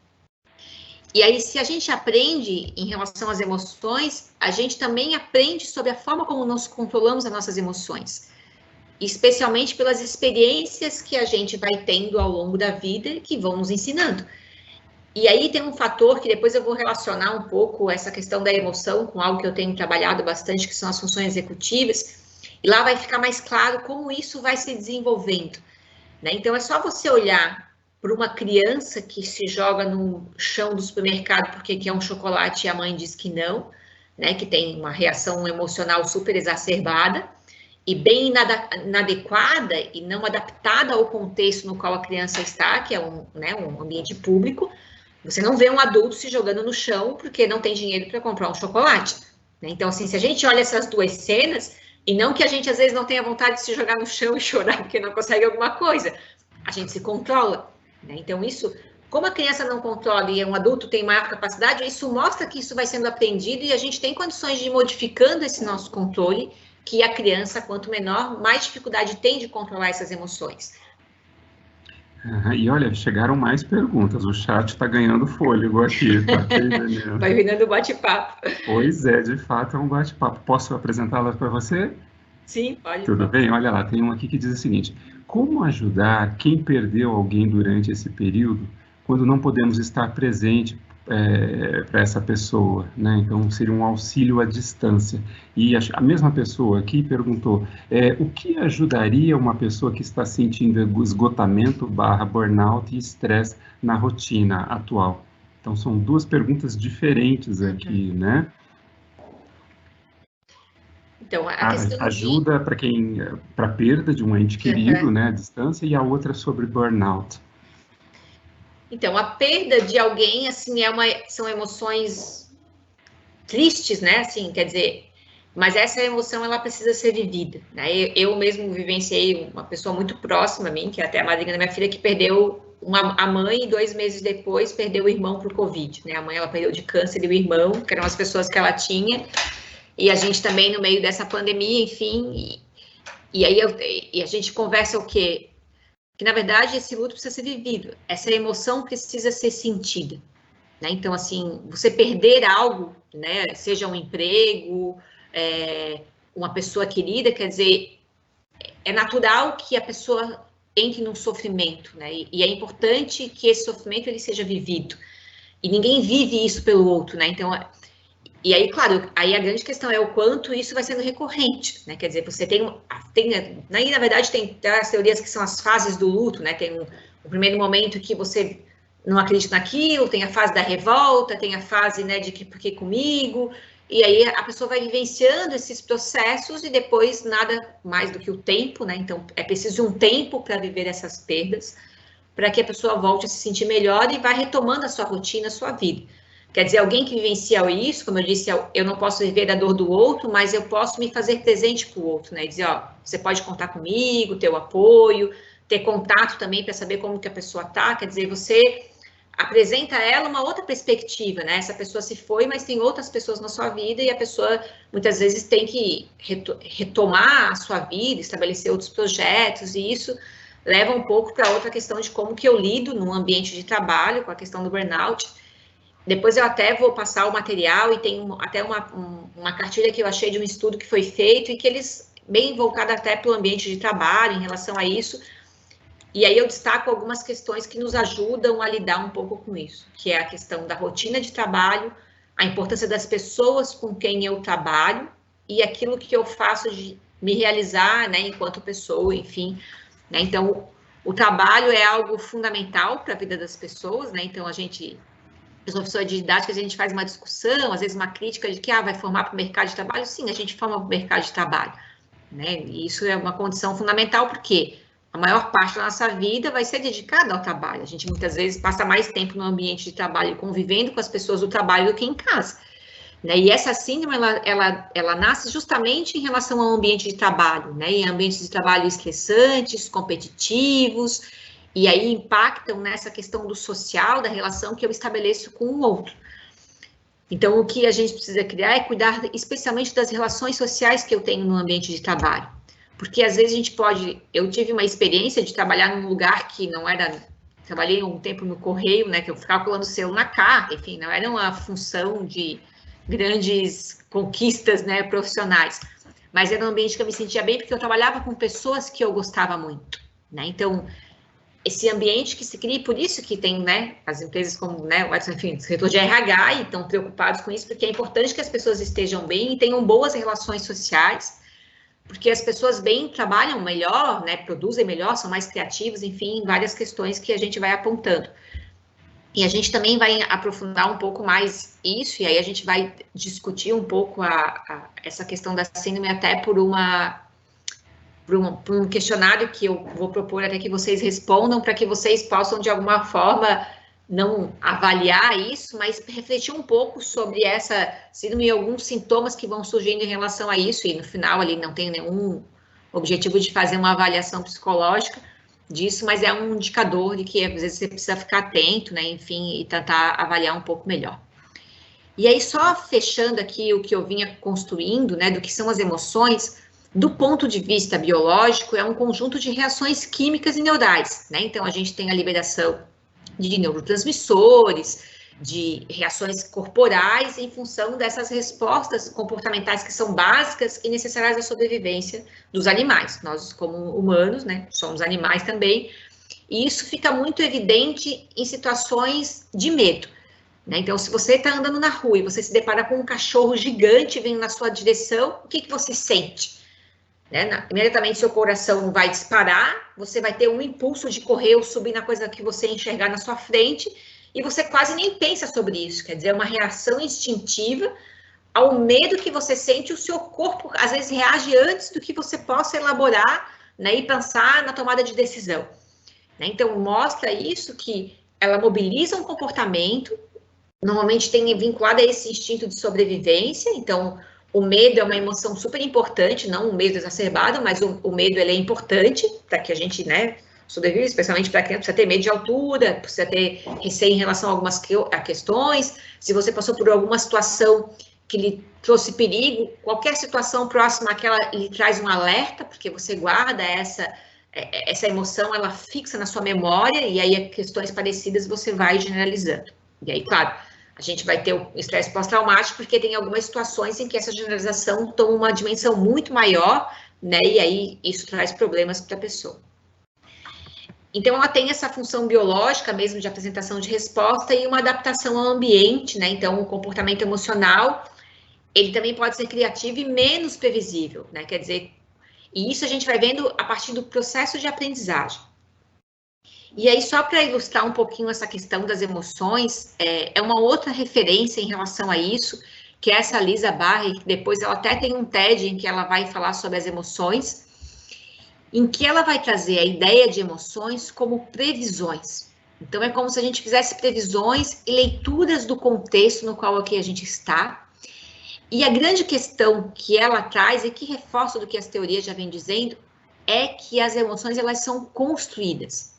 Speaker 2: E aí, se a gente aprende em relação às emoções, a gente também aprende sobre a forma como nós controlamos as nossas emoções, especialmente pelas experiências que a gente vai tendo ao longo da vida que vão nos ensinando. E aí tem um fator que depois eu vou relacionar um pouco essa questão da emoção com algo que eu tenho trabalhado bastante, que são as funções executivas, e lá vai ficar mais claro como isso vai se desenvolvendo, né? Então, é só você olhar para uma criança que se joga no chão do supermercado porque quer um chocolate e a mãe diz que não, né? Que tem uma reação emocional super exacerbada e bem inadequada e não adaptada ao contexto no qual a criança está, que é um ambiente público. Você não vê um adulto se jogando no chão porque não tem dinheiro para comprar um chocolate, né? Então, assim, se a gente olha essas duas cenas, e não que a gente às vezes não tenha vontade de se jogar no chão e chorar porque não consegue alguma coisa, a gente se controla, né? Então isso, como a criança não controla e um adulto tem maior capacidade, isso mostra que isso vai sendo aprendido e a gente tem condições de ir modificando esse nosso controle, que a criança, quanto menor, mais dificuldade tem de controlar essas emoções.
Speaker 1: E olha, chegaram mais perguntas, o chat está ganhando fôlego aqui, tá?
Speaker 2: Vai virando bate-papo.
Speaker 1: Pois é, de fato é um bate-papo. Posso apresentá-las para você?
Speaker 2: Sim, pode.
Speaker 1: Tudo bem? Olha lá, tem um aqui que diz o seguinte: como ajudar quem perdeu alguém durante esse período quando não podemos estar presente para essa pessoa, né? Então, seria um auxílio à distância. E a mesma pessoa aqui perguntou, o que ajudaria uma pessoa que está sentindo esgotamento / burnout e estresse na rotina atual? Então, são duas perguntas diferentes aqui, né?
Speaker 2: Então, a questão
Speaker 1: ajuda para perda de um ente querido, né, à distância, e a outra sobre burnout.
Speaker 2: Então, a perda de alguém, assim, são emoções tristes, né? Assim, quer dizer, mas essa emoção, ela precisa ser vivida, né? Eu mesmo vivenciei uma pessoa muito próxima a mim, que é até a madrinha da minha filha, que perdeu a mãe e 2 meses depois perdeu o irmão para o Covid, né? A mãe, ela perdeu de câncer e o irmão, que eram as pessoas que ela tinha, e a gente também no meio dessa pandemia, enfim, e aí a gente conversa o quê? Que, na verdade, esse luto precisa ser vivido, essa emoção precisa ser sentida, né? Então, assim, você perder algo, né, seja um emprego, uma pessoa querida, quer dizer, é natural que a pessoa entre num sofrimento, né? E é importante que esse sofrimento ele seja vivido. E ninguém vive isso pelo outro, né? Então, e aí, claro, aí a grande questão é o quanto isso vai sendo recorrente, né? Quer dizer, você aí, na verdade, tem as teorias que são as fases do luto, né? Tem o primeiro momento que você não acredita naquilo, tem a fase da revolta, tem a fase, né, de que por que comigo, e aí a pessoa vai vivenciando esses processos e depois nada mais do que o tempo, né? Então, é preciso um tempo para viver essas perdas, para que a pessoa volte a se sentir melhor e vá retomando a sua rotina, a sua vida. Quer dizer, alguém que vivencia isso, como eu disse, eu não posso viver da dor do outro, mas eu posso me fazer presente para o outro, né? E dizer, ó, você pode contar comigo, ter o apoio, ter contato também para saber como que a pessoa tá. Quer dizer, você apresenta a ela uma outra perspectiva, né? Essa pessoa se foi, mas tem outras pessoas na sua vida e a pessoa muitas vezes tem que retomar a sua vida, estabelecer outros projetos, e isso leva um pouco para outra questão de como que eu lido num ambiente de trabalho com a questão do burnout. Depois eu até vou passar o material e tem até uma cartilha que eu achei de um estudo que foi feito e que eles, bem voltado até para o ambiente de trabalho em relação a isso, e aí eu destaco algumas questões que nos ajudam a lidar um pouco com isso, que é a questão da rotina de trabalho, a importância das pessoas com quem eu trabalho e aquilo que eu faço de me realizar, né, enquanto pessoa, enfim, né? Então, o trabalho é algo fundamental para a vida das pessoas, né? Então, os professores de didática, a gente faz uma discussão, às vezes uma crítica de que vai formar para o mercado de trabalho. Sim, a gente forma para o mercado de trabalho, né? E isso é uma condição fundamental, porque a maior parte da nossa vida vai ser dedicada ao trabalho. A gente muitas vezes passa mais tempo no ambiente de trabalho convivendo com as pessoas do trabalho do que em casa. né? E essa síndrome, ela nasce justamente em relação ao ambiente de trabalho, né? Em ambientes de trabalho estressantes, competitivos, e aí impactam nessa questão do social, da relação que eu estabeleço com o outro. Então, o que a gente precisa criar é cuidar especialmente das relações sociais que eu tenho no ambiente de trabalho. Porque às vezes a gente pode... Eu tive uma experiência de trabalhar num lugar que não era... Trabalhei um tempo no correio, né? Que eu ficava colando selo na carta, enfim, não era uma função de grandes conquistas, né, profissionais. Mas era um ambiente que eu me sentia bem porque eu trabalhava com pessoas que eu gostava muito, né? Então, esse ambiente que se cria, e por isso que tem, né, as empresas como, né, o enfim, o setor de RH e estão preocupados com isso, porque é importante que as pessoas estejam bem e tenham boas relações sociais, porque as pessoas bem trabalham melhor, né, produzem melhor, são mais criativas, enfim, várias questões que a gente vai apontando. E a gente também vai aprofundar um pouco mais isso, e aí a gente vai discutir um pouco essa questão da síndrome até por um questionário que eu vou propor até que vocês respondam, para que vocês possam, de alguma forma, não avaliar isso, mas refletir um pouco sobre essa síndrome e alguns sintomas que vão surgindo em relação a isso, e no final ali não tem nenhum objetivo de fazer uma avaliação psicológica disso, mas é um indicador de que às vezes você precisa ficar atento, né, enfim, e tentar avaliar um pouco melhor. E aí, só fechando aqui o que eu vinha construindo, né, do que são as emoções, do ponto de vista biológico, é um conjunto de reações químicas e neurais, né? Então, a gente tem a liberação de neurotransmissores, de reações corporais em função dessas respostas comportamentais que são básicas e necessárias à sobrevivência dos animais. Nós, como humanos, né, somos animais também, e isso fica muito evidente em situações de medo. Então, se você está andando na rua e você se depara com um cachorro gigante vindo na sua direção, o que você sente? Imediatamente seu coração vai disparar, você vai ter um impulso de correr ou subir na coisa que você enxergar na sua frente, e você quase nem pensa sobre isso, quer dizer, é uma reação instintiva ao medo que você sente, o seu corpo às vezes reage antes do que você possa elaborar, né, e pensar na tomada de decisão. Então, mostra isso que ela mobiliza um comportamento, normalmente tem vinculado a esse instinto de sobrevivência, então o medo é uma emoção super importante, não um medo exacerbado, mas o medo ele é importante para que a gente, né, sobreviva, especialmente para criança, precisa ter medo de altura, precisa ter receio em relação a algumas questões, se você passou por alguma situação que lhe trouxe perigo, qualquer situação próxima àquela lhe traz um alerta, porque você guarda essa emoção, ela fixa na sua memória, e aí questões parecidas você vai generalizando. E aí, claro, a gente vai ter o estresse pós-traumático, porque tem algumas situações em que essa generalização toma uma dimensão muito maior, né? E aí isso traz problemas para a pessoa. Então, ela tem essa função biológica mesmo de apresentação de resposta e uma adaptação ao ambiente, né? Então, o comportamento emocional, ele também pode ser criativo e menos previsível, né? Quer dizer, e isso a gente vai vendo a partir do processo de aprendizagem. E aí, só para ilustrar um pouquinho essa questão das emoções, é uma outra referência em relação a isso, que é essa Lisa Barre, que depois ela até tem um TED em que ela vai falar sobre as emoções, em que ela vai trazer a ideia de emoções como previsões. Então, é como se a gente fizesse previsões e leituras do contexto no qual aqui a gente está. E a grande questão que ela traz, e que reforça do que as teorias já vêm dizendo, é que as emoções elas são construídas.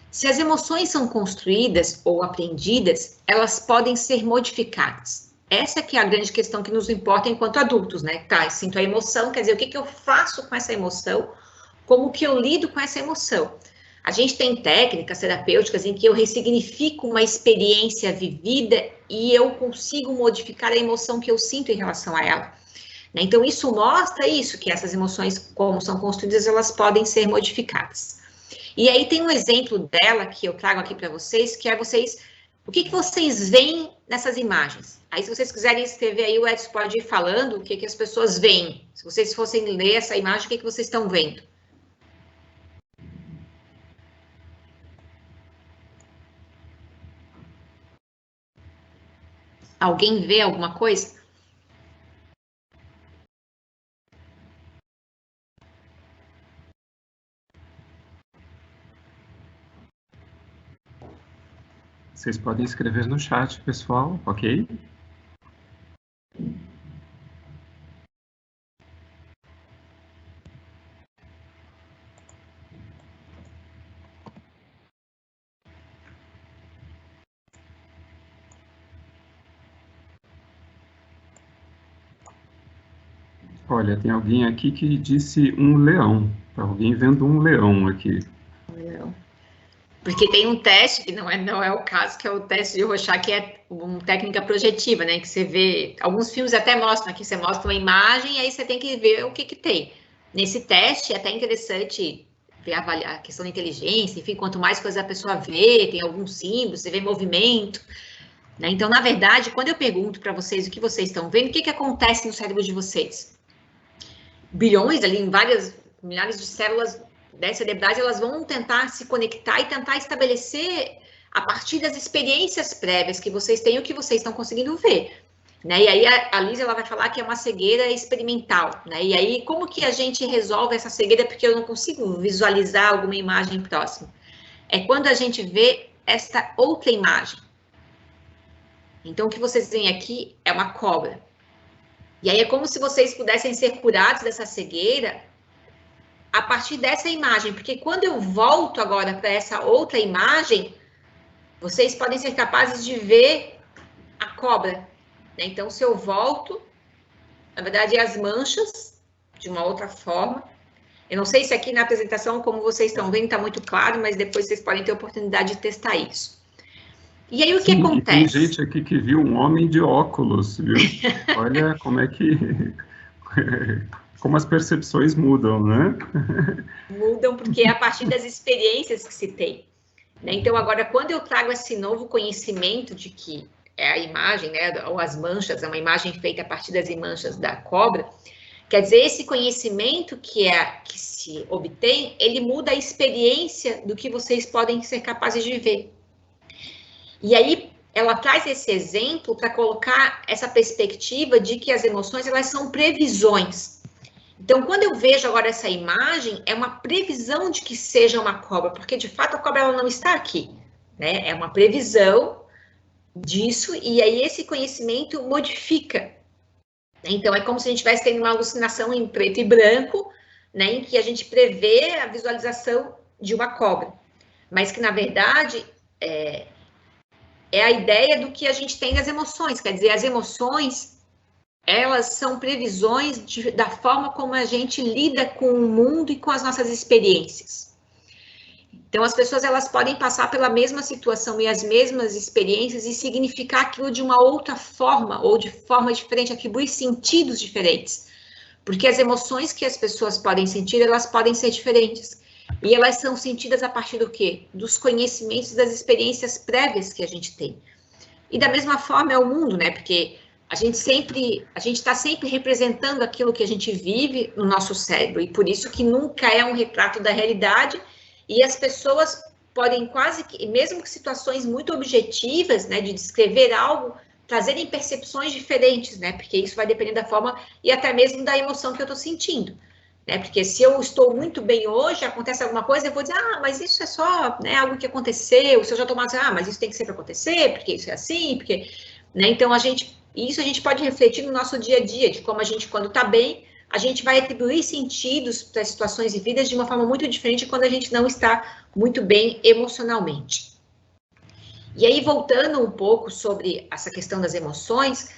Speaker 2: Se as emoções são construídas ou aprendidas, elas podem ser modificadas. Essa que é a grande questão que nos importa enquanto adultos, né? Tá, eu sinto a emoção, quer dizer, o que eu faço com essa emoção? Como que eu lido com essa emoção? A gente tem técnicas terapêuticas em que eu ressignifico uma experiência vivida e eu consigo modificar a emoção que eu sinto em relação a ela. Então, isso mostra isso, que essas emoções, como são construídas, elas podem ser modificadas. E aí tem um exemplo dela que eu trago aqui para vocês, que é o que vocês veem nessas imagens? Aí, se vocês quiserem escrever aí, o Edson pode ir falando o que as pessoas veem. Se vocês fossem ler essa imagem, o que vocês estão vendo? Alguém vê alguma coisa?
Speaker 1: Vocês podem escrever no chat, pessoal, ok? Olha, tem alguém aqui que disse um leão. Tá alguém vendo um leão aqui.
Speaker 2: Não. Porque tem um teste, que não é o caso, que é o teste de Rorschach, que é uma técnica projetiva, né? Que você vê, alguns filmes até mostram aqui, você mostra uma imagem e aí você tem que ver o que tem. Nesse teste é até interessante ver a questão da inteligência, enfim, quanto mais coisa a pessoa vê, tem alguns símbolos, você vê movimento, né? Então, na verdade, quando eu pergunto para vocês o que vocês estão vendo, o que acontece no cérebro de vocês? Bilhões ali, em milhares de células cerebrais, elas vão tentar se conectar e tentar estabelecer, a partir das experiências prévias que vocês têm, o que vocês estão conseguindo ver. Né? E aí a Liz, ela vai falar que é uma cegueira experimental. Né? E aí, como que a gente resolve essa cegueira? Porque eu não consigo visualizar alguma imagem próxima. É quando a gente vê esta outra imagem. Então, o que vocês veem aqui é uma cobra. E aí é como se vocês pudessem ser curados dessa cegueira a partir dessa imagem, porque quando eu volto agora para essa outra imagem, vocês podem ser capazes de ver a cobra. Né? Então, se eu volto, na verdade, as manchas, de uma outra forma. Eu não sei se aqui na apresentação, como vocês estão vendo, está muito claro, mas depois vocês podem ter a oportunidade de testar isso. E aí, o que acontece?
Speaker 1: E tem gente aqui que viu um homem de óculos, viu? Olha como é que... como as percepções mudam, né?
Speaker 2: Mudam porque é a partir das experiências que se tem. Né? Então, agora, quando eu trago esse novo conhecimento de que é a imagem, né, ou as manchas, é uma imagem feita a partir das manchas da cobra, quer dizer, esse conhecimento que se obtém, ele muda a experiência do que vocês podem ser capazes de ver. E aí, ela traz esse exemplo para colocar essa perspectiva de que as emoções, elas são previsões. Então, quando eu vejo agora essa imagem, é uma previsão de que seja uma cobra, porque, de fato, a cobra ela não está aqui, né? É uma previsão disso, e aí esse conhecimento modifica. Então, é como se a gente estivesse tendo uma alucinação em preto e branco, né? Em que a gente prevê a visualização de uma cobra. Mas que, na verdade, é a ideia do que a gente tem das emoções. Quer dizer, as emoções, elas são previsões da forma como a gente lida com o mundo e com as nossas experiências. Então, as pessoas, elas podem passar pela mesma situação e as mesmas experiências e significar aquilo de uma outra forma, ou de forma diferente, atribuir sentidos diferentes. Porque as emoções que as pessoas podem sentir, elas podem ser diferentes. E elas são sentidas a partir do quê? Dos conhecimentos, das experiências prévias que a gente tem. E da mesma forma é o mundo, né? Porque a gente está sempre representando aquilo que a gente vive no nosso cérebro, e por isso que nunca é um retrato da realidade, e as pessoas podem quase que, mesmo que situações muito objetivas, né, de descrever algo, trazerem percepções diferentes, né? Porque isso vai depender da forma e até mesmo da emoção que eu estou sentindo. Né? Porque se eu estou muito bem hoje, acontece alguma coisa, eu vou dizer, mas isso é só, né, algo que aconteceu. Se eu já estou mais, mas isso tem que sempre acontecer, porque isso é assim, porque... Né? Então, isso a gente pode refletir no nosso dia a dia, de como a gente, quando está bem, a gente vai atribuir sentidos para as situações vividas de uma forma muito diferente quando a gente não está muito bem emocionalmente. E aí, voltando um pouco sobre essa questão das emoções,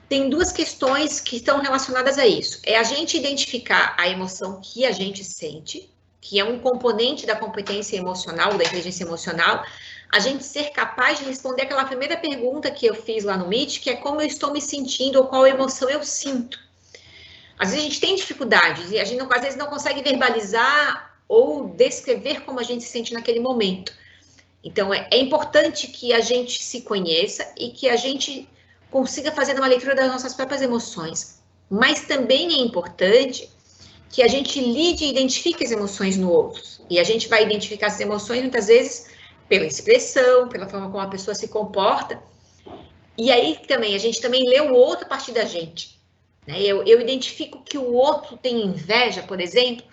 Speaker 2: tem duas questões que estão relacionadas a isso. É a gente identificar a emoção que a gente sente, que é um componente da competência emocional, da inteligência emocional, a gente ser capaz de responder aquela primeira pergunta que eu fiz lá no Meet, que é como eu estou me sentindo ou qual emoção eu sinto. Às vezes a gente tem dificuldades e a gente às vezes não consegue verbalizar ou descrever como a gente se sente naquele momento. Então, é importante que a gente se conheça e que a gente consiga fazer uma leitura das nossas próprias emoções. Mas também é importante que a gente lide e identifique as emoções no outro. E a gente vai identificar as emoções, muitas vezes, pela expressão, pela forma como a pessoa se comporta. E aí, também, a gente também lê o outro a partir da gente. Né? Eu identifico que o outro tem inveja, por exemplo.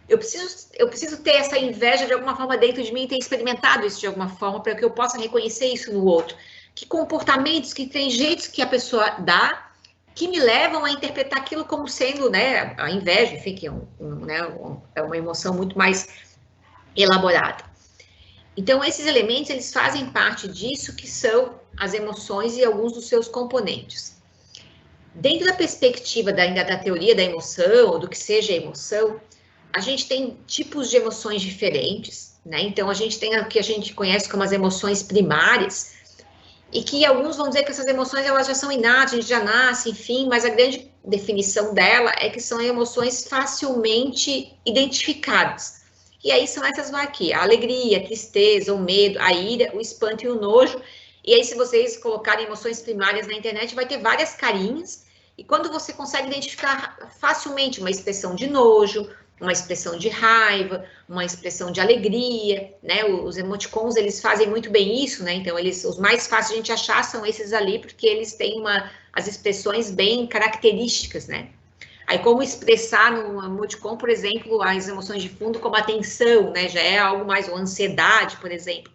Speaker 2: Eu preciso ter essa inveja de alguma forma dentro de mim, ter experimentado isso de alguma forma, para que eu possa reconhecer isso no outro. Que comportamentos, que trejeitos que a pessoa dá, que me levam a interpretar aquilo como sendo, né, a inveja, enfim, que é uma emoção muito mais elaborada. Então, esses elementos, eles fazem parte disso, que são as emoções e alguns dos seus componentes. Dentro da perspectiva da teoria da emoção, ou do que seja emoção, a gente tem tipos de emoções diferentes, né? Então, a gente tem o que a gente conhece como as emoções primárias, e que alguns vão dizer que essas emoções elas já são inatas, a gente já nasce, enfim, mas a grande definição dela é que são emoções facilmente identificadas. E aí são essas aqui, a alegria, a tristeza, o medo, a ira, o espanto e o nojo. E aí, se vocês colocarem emoções primárias na internet, vai ter várias carinhas, e quando você consegue identificar facilmente uma expressão de nojo, uma expressão de raiva, uma expressão de alegria, né? Os emoticons, eles fazem muito bem isso, né? Então, os mais fáceis de a gente achar são esses ali, porque eles têm as expressões bem características, né? Aí, como expressar no emoticon, por exemplo, as emoções de fundo, como a tensão, né? Já é algo mais, ou ansiedade, por exemplo.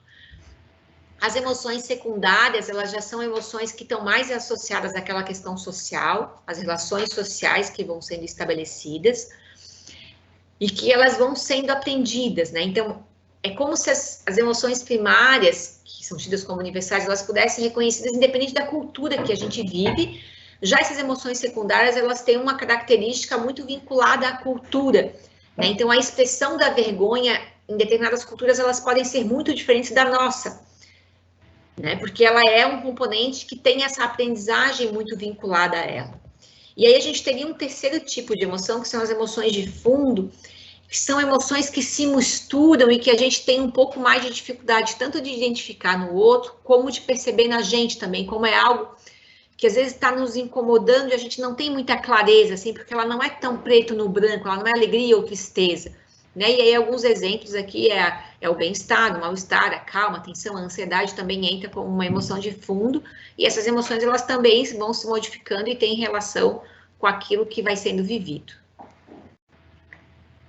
Speaker 2: As emoções secundárias, elas já são emoções que estão mais associadas àquela questão social, às relações sociais que vão sendo estabelecidas, e que elas vão sendo aprendidas, né? Então, é como se as emoções primárias, que são tidas como universais, elas pudessem ser reconhecidas independente da cultura que a gente vive. Já essas emoções secundárias, elas têm uma característica muito vinculada à cultura, né? Então, a expressão da vergonha em determinadas culturas, elas podem ser muito diferentes da nossa, né? Porque ela é um componente que tem essa aprendizagem muito vinculada a ela. E aí a gente teria um terceiro tipo de emoção, que são as emoções de fundo, que são emoções que se misturam e que a gente tem um pouco mais de dificuldade, tanto de identificar no outro, como de perceber na gente também, como é algo que às vezes está nos incomodando e a gente não tem muita clareza, assim, porque ela não é tão preto no branco, ela não é alegria ou tristeza, né? E aí alguns exemplos aqui é o bem-estar, o mal-estar, a calma, a tensão, a ansiedade também entra como uma emoção de fundo, e essas emoções elas também vão se modificando e têm relação com aquilo que vai sendo vivido.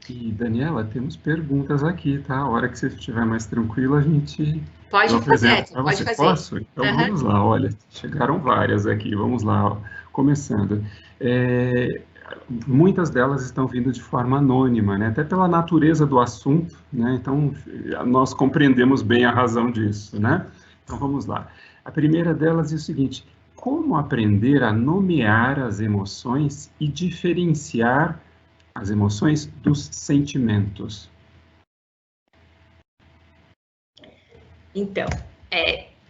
Speaker 1: E, Daniela, temos perguntas aqui, tá? A hora que você estiver mais tranquila, a gente...
Speaker 2: Pode fazer, pode fazer.
Speaker 1: Posso? Então, vamos lá, olha, chegaram várias aqui, vamos lá, ó, começando. Muitas delas estão vindo de forma anônima, né? Até pela natureza do assunto, né? Então, nós compreendemos bem a razão disso, né? Então, vamos lá. A primeira delas é o seguinte: como aprender a nomear as emoções e diferenciar as emoções dos sentimentos?
Speaker 2: Então,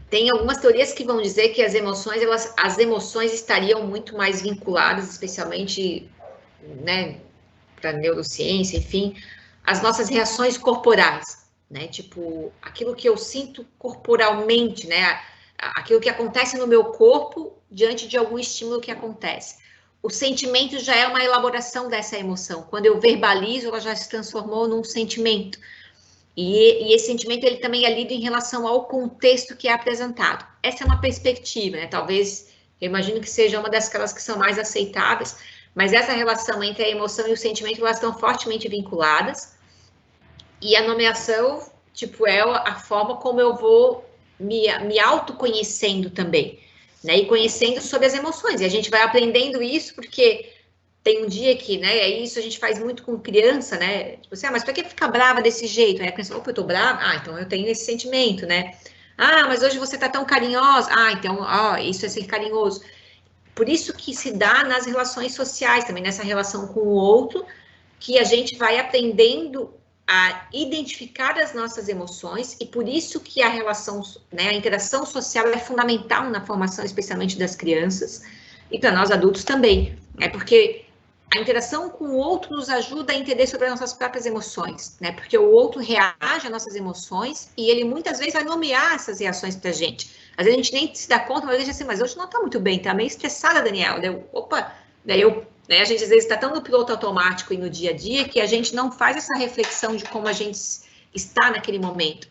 Speaker 2: tem algumas teorias que vão dizer que as emoções estariam muito mais vinculadas, especialmente, né, para neurociência, enfim, as nossas reações corporais, né? Tipo, aquilo que eu sinto corporalmente, né? Aquilo que acontece no meu corpo diante de algum estímulo que acontece. O sentimento já é uma elaboração dessa emoção. Quando eu verbalizo, ela já se transformou num sentimento. E esse sentimento ele também é lido em relação ao contexto que é apresentado. Essa é uma perspectiva, né? Talvez, eu imagino que seja uma daquelas que são mais aceitadas, mas essa relação entre a emoção e o sentimento, elas estão fortemente vinculadas. E a nomeação, tipo, é a forma como eu vou me autoconhecendo também, né? E conhecendo sobre as emoções. E a gente vai aprendendo isso porque tem um dia que, né, isso a gente faz muito com criança, né, tipo assim, mas pra que ficar brava desse jeito? Aí a criança, opa, eu tô brava? Ah, então eu tenho esse sentimento, né? Ah, mas hoje você tá tão carinhosa? Ah, então, ó, isso é ser carinhoso. Por isso que se dá nas relações sociais também, nessa relação com o outro, que a gente vai aprendendo a identificar as nossas emoções, e por isso que a relação, né, a interação social é fundamental na formação, especialmente das crianças, e para nós adultos também, é porque a interação com o outro nos ajuda a entender sobre as nossas próprias emoções, né? Porque o outro reage às nossas emoções e ele muitas vezes vai nomear essas reações pra gente. Às vezes a gente nem se dá conta, mas ele diz assim, mas hoje não tá muito bem, tá meio estressada, Daniel. Opa, daí né, a gente às vezes está tão no piloto automático e no dia a dia que a gente não faz essa reflexão de como a gente está naquele momento.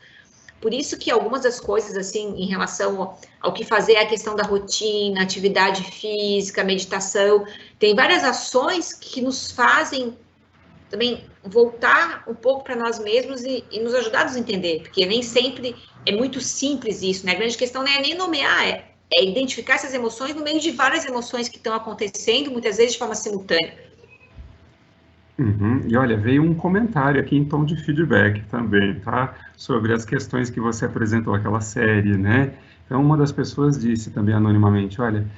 Speaker 2: Por isso que algumas das coisas, assim, em relação ao que fazer, é a questão da rotina, atividade física, meditação, tem várias ações que nos fazem também voltar um pouco para nós mesmos e nos ajudar a nos entender, porque nem sempre é muito simples isso, né? A grande questão não é nem nomear, é identificar essas emoções no meio de várias emoções que estão acontecendo, muitas vezes de forma simultânea.
Speaker 1: E olha, veio um comentário aqui em tom de feedback também, tá? Sobre as questões que você apresentou, aquela série, né? Então, uma das pessoas disse também anonimamente, olha,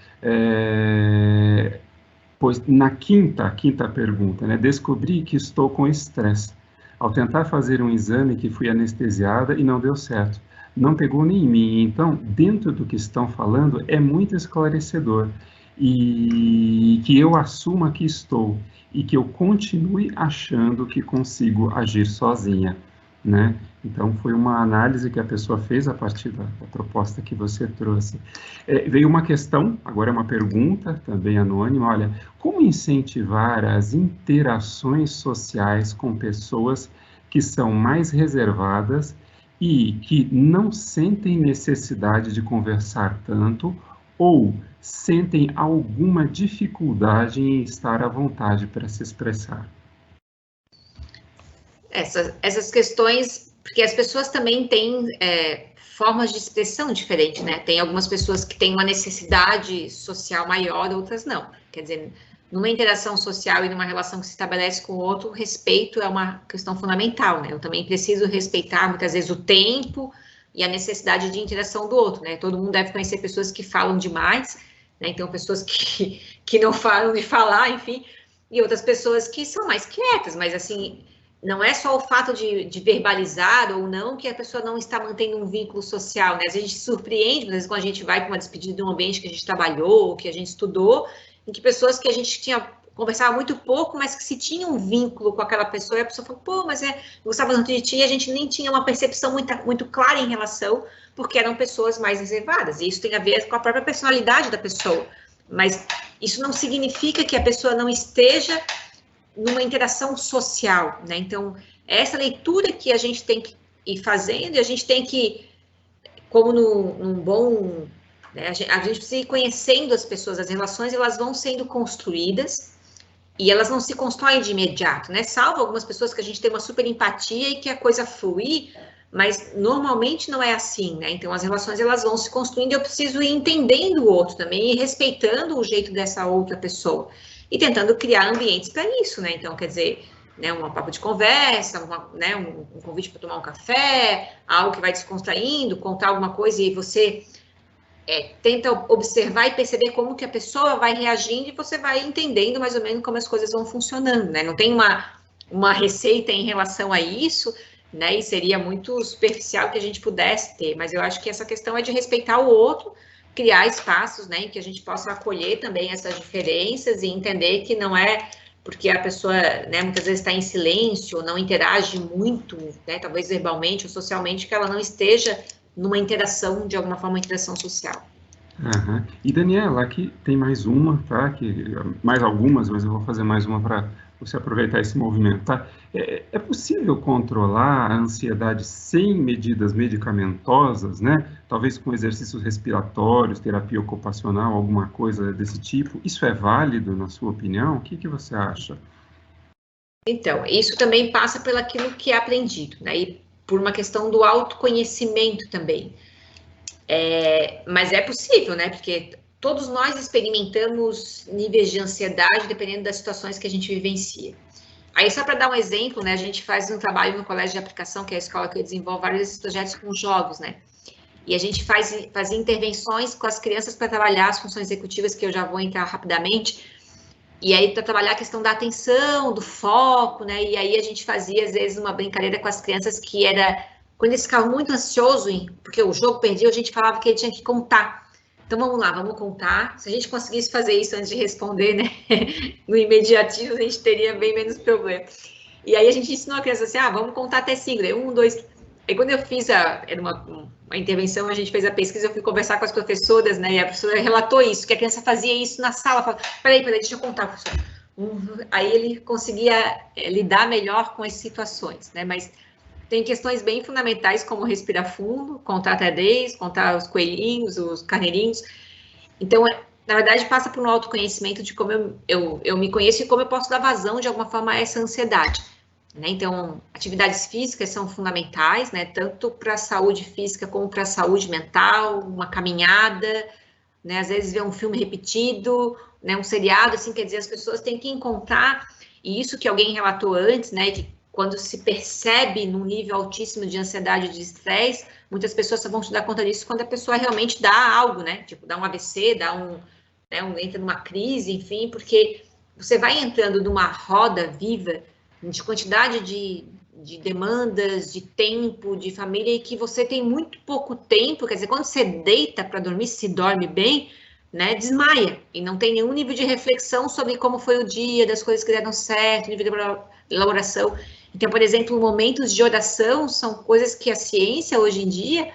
Speaker 1: pois na quinta pergunta, né, descobri que estou com estresse. Ao tentar fazer um exame que fui anestesiada e não deu certo. Não pegou nem em mim. Então, dentro do que estão falando, é muito esclarecedor. E que eu assuma que estou e que eu continue achando que consigo agir sozinha, né? Então, foi uma análise que a pessoa fez a partir da proposta que você trouxe. Veio uma questão, agora é uma pergunta, também anônima, olha, como incentivar as interações sociais com pessoas que são mais reservadas e que não sentem necessidade de conversar tanto ou sentem alguma dificuldade em estar à vontade para se expressar?
Speaker 2: Essas questões, porque as pessoas também têm formas de expressão diferentes, né? Tem algumas pessoas que têm uma necessidade social maior, outras não. Quer dizer, numa interação social e numa relação que se estabelece com o outro, o respeito é uma questão fundamental, né? Eu também preciso respeitar, muitas vezes, o tempo e a necessidade de interação do outro, né? Todo mundo deve conhecer pessoas que falam demais, né? Então, pessoas que não falam de falar, enfim, e outras pessoas que são mais quietas, mas, assim, não é só o fato de verbalizar ou não que a pessoa não está mantendo um vínculo social, né? Às vezes a gente se surpreende, às vezes quando a gente vai para uma despedida de um ambiente que a gente trabalhou, que a gente estudou, em que pessoas que a gente conversava muito pouco, mas que se tinha um vínculo com aquela pessoa, e a pessoa falou, pô, mas eu gostava tanto de ti, e a gente nem tinha uma percepção muito clara em relação, porque eram pessoas mais reservadas, e isso tem a ver com a própria personalidade da pessoa, mas isso não significa que a pessoa não esteja numa interação social, né? Então, essa leitura que a gente tem que ir fazendo, e a gente tem que, como num bom, né, a gente precisa ir conhecendo as pessoas, as relações, elas vão sendo construídas, e elas não se constroem de imediato, né? Salvo algumas pessoas que a gente tem uma super empatia e que a coisa flui, mas normalmente não é assim, né? Então, as relações, elas vão se construindo, e eu preciso ir entendendo o outro também, e respeitando o jeito dessa outra pessoa, e tentando criar ambientes para isso, né? Então, quer dizer, né, um papo de conversa, né, um convite para tomar um café, algo que vai descontraindo, contar alguma coisa e você tenta observar e perceber como que a pessoa vai reagindo e você vai entendendo mais ou menos como as coisas vão funcionando, né? Não tem uma receita em relação a isso, né? E seria muito superficial que a gente pudesse ter, mas eu acho que essa questão é de respeitar o outro, criar espaços, né, em que a gente possa acolher também essas diferenças e entender que não é porque a pessoa, né, muitas vezes está em silêncio, não interage muito, né, talvez verbalmente ou socialmente, que ela não esteja numa interação, de alguma forma, uma interação social.
Speaker 1: Uhum. E Daniela, aqui tem mais uma, tá? Mais algumas, mas eu vou fazer mais uma para você aproveitar esse movimento, tá? É possível controlar a ansiedade sem medidas medicamentosas, né? Talvez com exercícios respiratórios, terapia ocupacional, alguma coisa desse tipo. Isso é válido, na sua opinião? O que você acha?
Speaker 2: Então, isso também passa pelo aquilo que é aprendido, né? E por uma questão do autoconhecimento também. Mas é possível, né? Porque todos nós experimentamos níveis de ansiedade dependendo das situações que a gente vivencia. Aí, só para dar um exemplo, né? A gente faz um trabalho no colégio de aplicação, que é a escola que eu desenvolvo vários projetos com jogos, né? E a gente fazia intervenções com as crianças para trabalhar as funções executivas, que eu já vou entrar rapidamente. E aí, para trabalhar a questão da atenção, do foco, né? E aí a gente fazia, às vezes, uma brincadeira com as crianças que era quando eles ficavam muito ansiosos, porque o jogo perdia, a gente falava que ele tinha que contar. Então, vamos lá, vamos contar. Se a gente conseguisse fazer isso antes de responder, né? No imediatismo, a gente teria bem menos problema. E aí, a gente ensinou a criança assim, vamos contar até 5. Aí, 1, 2... Aí, quando eu fiz era uma intervenção, a gente fez a pesquisa, eu fui conversar com as professoras, né? E a professora relatou isso, que a criança fazia isso na sala. Falava, peraí, deixa eu contar, professor. Aí, ele conseguia lidar melhor com as situações, né? Mas tem questões bem fundamentais, como respirar fundo, contar até 10, contar os coelhinhos, os carneirinhos. Então, na verdade, passa por um autoconhecimento de como eu me conheço e como eu posso dar vazão, de alguma forma, a essa ansiedade. Né? Então, atividades físicas são fundamentais, né? Tanto para a saúde física como para a saúde mental, uma caminhada, né? Às vezes ver um filme repetido, né? Um seriado, assim, quer dizer, as pessoas têm que encontrar, e isso que alguém relatou antes, né? Que quando se percebe num nível altíssimo de ansiedade e de estresse, muitas pessoas só vão se dar conta disso quando a pessoa realmente dá algo, né? Tipo, dá um AVC, entra numa crise, enfim, porque você vai entrando numa roda viva de quantidade de demandas, de tempo, de família, e que você tem muito pouco tempo, quer dizer, quando você deita para dormir, se dorme bem, né, desmaia, e não tem nenhum nível de reflexão sobre como foi o dia, das coisas que deram certo, nível de elaboração. Então, por exemplo, momentos de oração são coisas que a ciência, hoje em dia,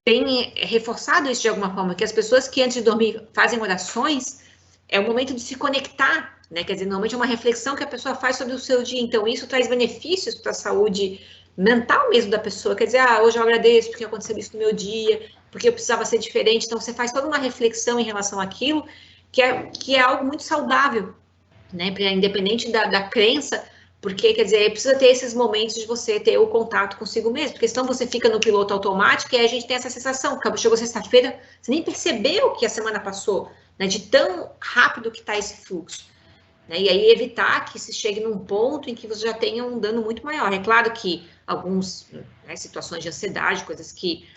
Speaker 2: tem reforçado isso de alguma forma, que as pessoas que antes de dormir fazem orações, é o momento de se conectar, né? Quer dizer, normalmente é uma reflexão que a pessoa faz sobre o seu dia, então isso traz benefícios para a saúde mental mesmo da pessoa, quer dizer, hoje eu agradeço porque aconteceu isso no meu dia, porque eu precisava ser diferente, então você faz toda uma reflexão em relação àquilo, que é algo muito saudável, né? Independente da crença, porque, quer dizer, precisa ter esses momentos de você ter o contato consigo mesmo, porque senão você fica no piloto automático e aí a gente tem essa sensação, chegou sexta-feira, você nem percebeu que a semana passou, né, de tão rápido que está esse fluxo. Né, e aí evitar que se chegue num ponto em que você já tenha um dano muito maior. É claro que algumas situações de ansiedade, coisas que...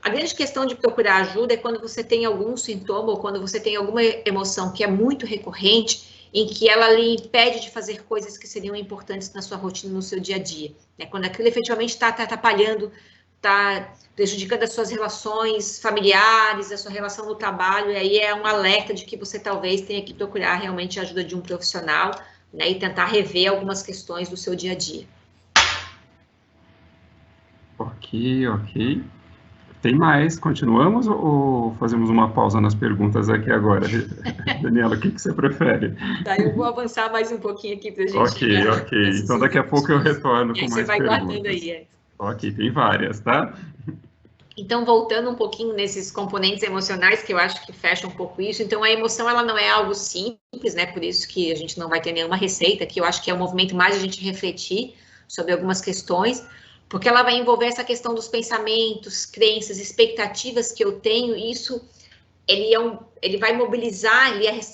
Speaker 2: A grande questão de procurar ajuda é quando você tem algum sintoma ou quando você tem alguma emoção que é muito recorrente, em que ela lhe impede de fazer coisas que seriam importantes na sua rotina, no seu dia a dia. Né? Quando aquilo efetivamente está atrapalhando, está prejudicando as suas relações familiares, a sua relação no trabalho, e aí é um alerta de que você talvez tenha que procurar realmente a ajuda de um profissional, né, e tentar rever algumas questões do seu dia a dia.
Speaker 1: Ok. Tem mais? Continuamos ou fazemos uma pausa nas perguntas aqui agora? Daniela, o que você prefere?
Speaker 2: Tá, eu vou avançar mais um pouquinho aqui para a gente...
Speaker 1: Ok. Então, daqui a pouco eu retorno com mais perguntas. Você vai
Speaker 2: guardando aí.
Speaker 1: Ok, tem várias, tá?
Speaker 2: Então, voltando um pouquinho nesses componentes emocionais, que eu acho que fecha um pouco isso. Então, a emoção, ela não é algo simples, né? Por isso que a gente não vai ter nenhuma receita, que eu acho que é um movimento mais a gente refletir sobre algumas questões, porque ela vai envolver essa questão dos pensamentos, crenças, expectativas que eu tenho, e isso, ele vai mobilizar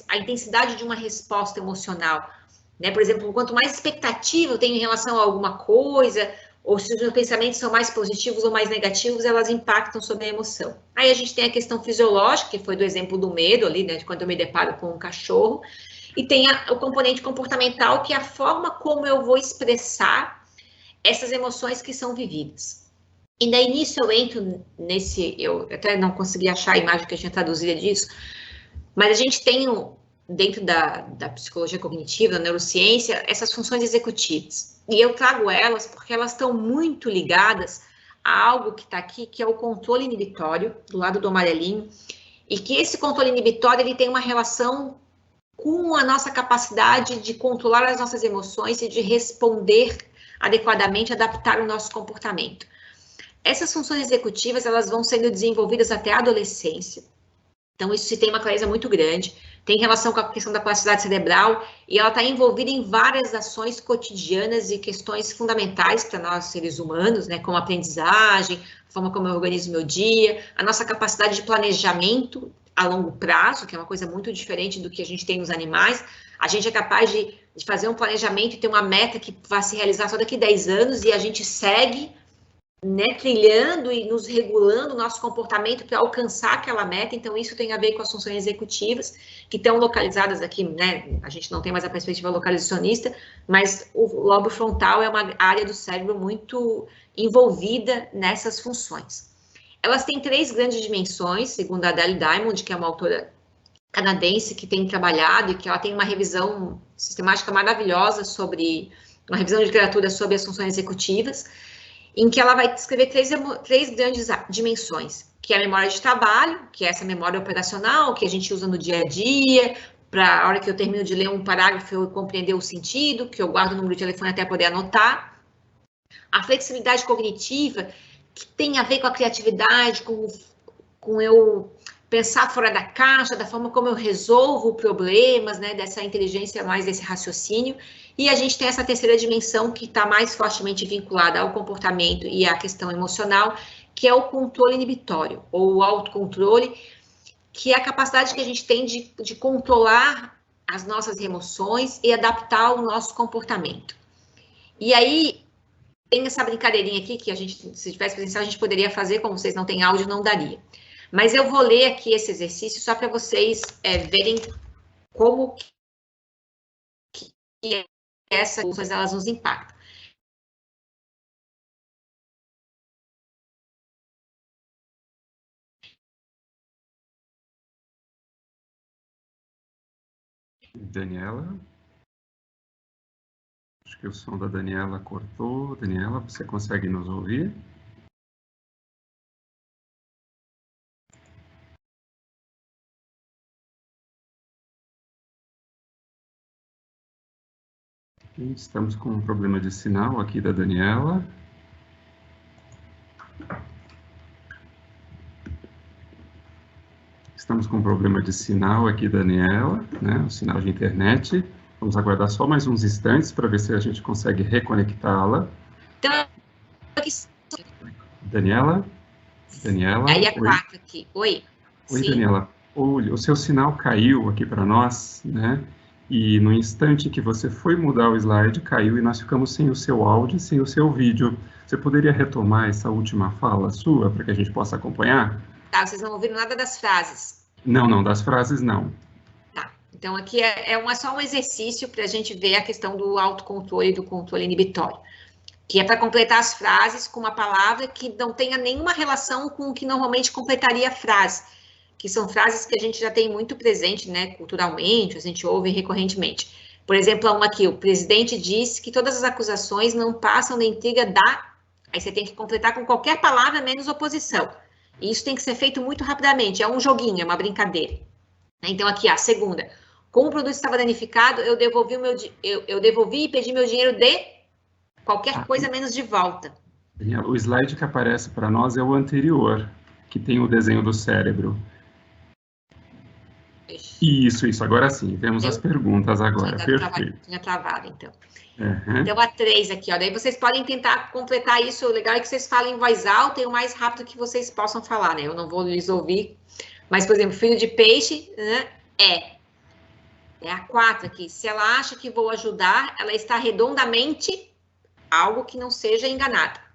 Speaker 2: a intensidade de uma resposta emocional, né? Por exemplo, quanto mais expectativa eu tenho em relação a alguma coisa, ou se os meus pensamentos são mais positivos ou mais negativos, elas impactam sobre a emoção. Aí a gente tem a questão fisiológica, que foi do exemplo do medo ali, né, de quando eu me deparo com um cachorro, e tem o componente comportamental, que é a forma como eu vou expressar essas emoções que são vividas. E daí, nisso, eu entro eu até não consegui achar a imagem que eu tinha traduzida disso, mas a gente tem, dentro da psicologia cognitiva, da neurociência, essas funções executivas. E eu trago elas porque elas estão muito ligadas a algo que está aqui, que é o controle inibitório, do lado do amarelinho, e que esse controle inibitório ele tem uma relação com a nossa capacidade de controlar as nossas emoções e de responder adequadamente, adaptar o nosso comportamento. Essas funções executivas, elas vão sendo desenvolvidas até a adolescência. Então, isso se tem uma clareza muito grande, tem relação com a questão da plasticidade cerebral, e ela está envolvida em várias ações cotidianas e questões fundamentais para nós, seres humanos, né, como a aprendizagem, a forma como eu organizo meu dia, a nossa capacidade de planejamento a longo prazo, que é uma coisa muito diferente do que a gente tem nos animais. A gente é capaz de fazer um planejamento e ter uma meta que vai se realizar só daqui a 10 anos, e a gente segue, né, trilhando e nos regulando o nosso comportamento para alcançar aquela meta. Então, isso tem a ver com as funções executivas, que estão localizadas aqui, né, a gente não tem mais a perspectiva localizacionista, mas o lobo frontal é uma área do cérebro muito envolvida nessas funções. Elas têm 3 grandes dimensões, segundo a Adele Diamond, que é uma autora canadense que tem trabalhado e que ela tem uma revisão sistemática maravilhosa sobre, uma revisão de literatura sobre as funções executivas, em que ela vai descrever 3 grandes dimensões, que é a memória de trabalho, que é essa memória operacional que a gente usa no dia a dia, para a hora que eu termino de ler um parágrafo eu compreender o sentido, que eu guardo o número de telefone até poder anotar. A flexibilidade cognitiva, que tem a ver com a criatividade, com eu pensar fora da caixa, da forma como eu resolvo problemas, né, dessa inteligência mais desse raciocínio. E a gente tem essa terceira dimensão que está mais fortemente vinculada ao comportamento e à questão emocional, que é o controle inibitório, ou o autocontrole, que é a capacidade que a gente tem de controlar as nossas emoções e adaptar o nosso comportamento. E aí, tem essa brincadeirinha aqui que a gente, se tivesse presencial, a gente poderia fazer, como vocês não têm áudio, não daria. Mas eu vou ler aqui esse exercício só para vocês verem como que essas coisas elas nos impactam.
Speaker 1: Daniela? Acho que o som da Daniela cortou. Daniela, você consegue nos ouvir? Estamos com um problema de sinal aqui da Daniela. Estamos com um problema de sinal aqui, Daniela, né? O sinal de internet. Vamos aguardar só mais uns instantes para ver se a gente consegue reconectá-la.
Speaker 2: Então,
Speaker 1: Daniela? Daniela?
Speaker 2: aí a
Speaker 1: Oi.
Speaker 2: 4 aqui. Oi.
Speaker 1: Oi,
Speaker 2: Sim.
Speaker 1: Daniela. O seu sinal caiu aqui para nós, né? E no instante que você foi mudar o slide, caiu e nós ficamos sem o seu áudio e sem o seu vídeo. Você poderia retomar essa última fala sua para que a gente possa acompanhar?
Speaker 2: Tá, vocês não ouviram nada das frases.
Speaker 1: Não, das frases não.
Speaker 2: Tá, então aqui é só um exercício para a gente ver a questão do autocontrole e do controle inibitório, que é para completar as frases com uma palavra que não tenha nenhuma relação com o que normalmente completaria a frase, que são frases que a gente já tem muito presente, né, culturalmente, a gente ouve recorrentemente. Por exemplo, uma aqui, o presidente disse que todas as acusações não passam da intriga da... Aí você tem que completar com qualquer palavra menos oposição. E isso tem que ser feito muito rapidamente, é um joguinho, é uma brincadeira. Então, aqui, a segunda. Como o produto estava danificado, eu devolvi e pedi meu dinheiro de qualquer coisa menos de volta.
Speaker 1: Daniela, o slide que aparece para nós é o anterior, que tem o desenho do cérebro. Isso, agora sim, vemos as perguntas agora, perfeito.
Speaker 2: Tinha travado, então.
Speaker 1: Uhum.
Speaker 2: Então, a 3 aqui, ó. Daí vocês podem tentar completar isso. O legal é que vocês falem em voz alta e o mais rápido que vocês possam falar, né? Eu não vou lhes ouvir. Mas, por exemplo, filho de peixe, né? É a 4 aqui. Se ela acha que vou ajudar, ela está redondamente algo que não seja enganada.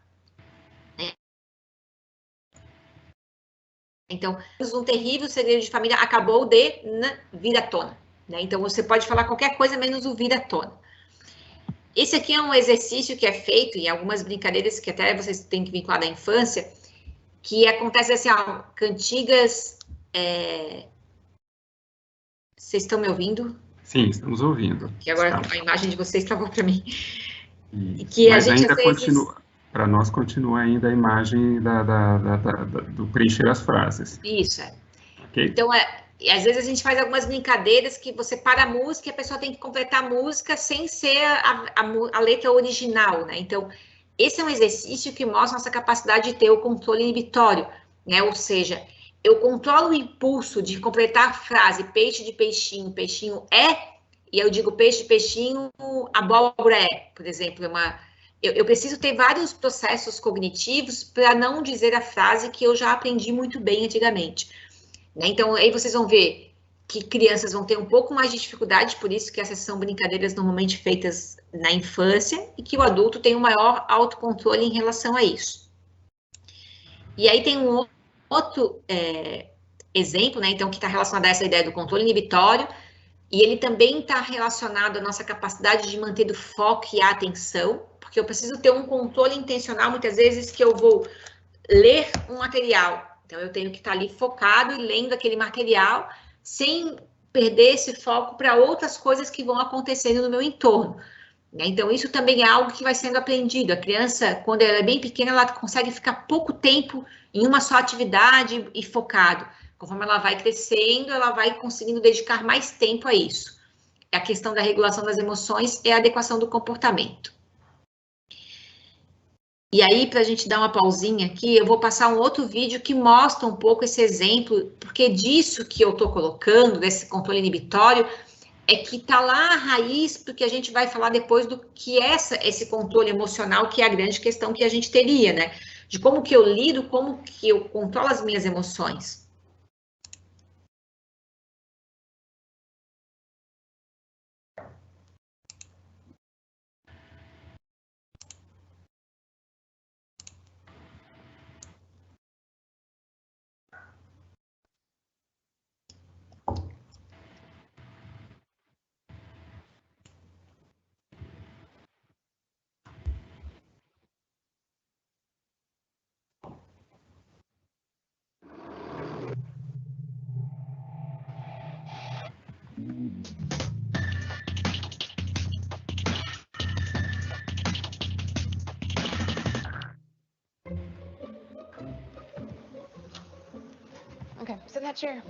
Speaker 2: Então, um terrível segredo de família acabou de vir à tona. Né? Então, você pode falar qualquer coisa menos o vir à tona. Esse aqui é um exercício que é feito em algumas brincadeiras que até vocês têm que vincular da infância, que acontece assim, ó, cantigas... Vocês estão me ouvindo?
Speaker 1: Sim, estamos ouvindo.
Speaker 2: Que agora
Speaker 1: Estamos.
Speaker 2: A imagem de vocês travou para mim.
Speaker 1: Isso.
Speaker 2: Que
Speaker 1: mas
Speaker 2: a gente
Speaker 1: ainda
Speaker 2: às vezes...
Speaker 1: continua, para nós continua ainda a imagem do preencher as frases.
Speaker 2: Isso,
Speaker 1: Okay?
Speaker 2: Então, às vezes a gente faz algumas brincadeiras que você para a música e a pessoa tem que completar a música sem ser a letra original, né? Então, esse é um exercício que mostra nossa capacidade de ter o controle inibitório, né? Ou seja, eu controlo o impulso de completar a frase peixe de peixinho, peixinho é, e eu digo peixe de peixinho, abóbora é, por exemplo, eu preciso ter vários processos cognitivos para não dizer a frase que eu já aprendi muito bem antigamente. Né? Então, aí vocês vão ver que crianças vão ter um pouco mais de dificuldade, por isso que essas são brincadeiras normalmente feitas na infância, e que o adulto tem um maior autocontrole em relação a isso. E aí tem um outro exemplo, né, então, que está relacionado a essa ideia do controle inibitório, e ele também está relacionado à nossa capacidade de manter o foco e a atenção, porque eu preciso ter um controle intencional, muitas vezes, que eu vou ler um material. Então, eu tenho que estar ali focado e lendo aquele material, sem perder esse foco para outras coisas que vão acontecendo no meu entorno. Então, isso também é algo que vai sendo aprendido. A criança, quando ela é bem pequena, ela consegue ficar pouco tempo em uma só atividade e focado. Conforme ela vai crescendo, ela vai conseguindo dedicar mais tempo a isso. A questão da regulação das emoções e a adequação do comportamento. E aí, para a gente dar uma pausinha aqui, eu vou passar um outro vídeo que mostra um pouco esse exemplo, porque disso que eu estou colocando, desse controle inibitório, é que está lá a raiz, porque a gente vai falar depois do que é esse controle emocional, que é a grande questão que a gente teria, né? De como que eu lido, como que eu controlo as minhas emoções.
Speaker 3: in that chair.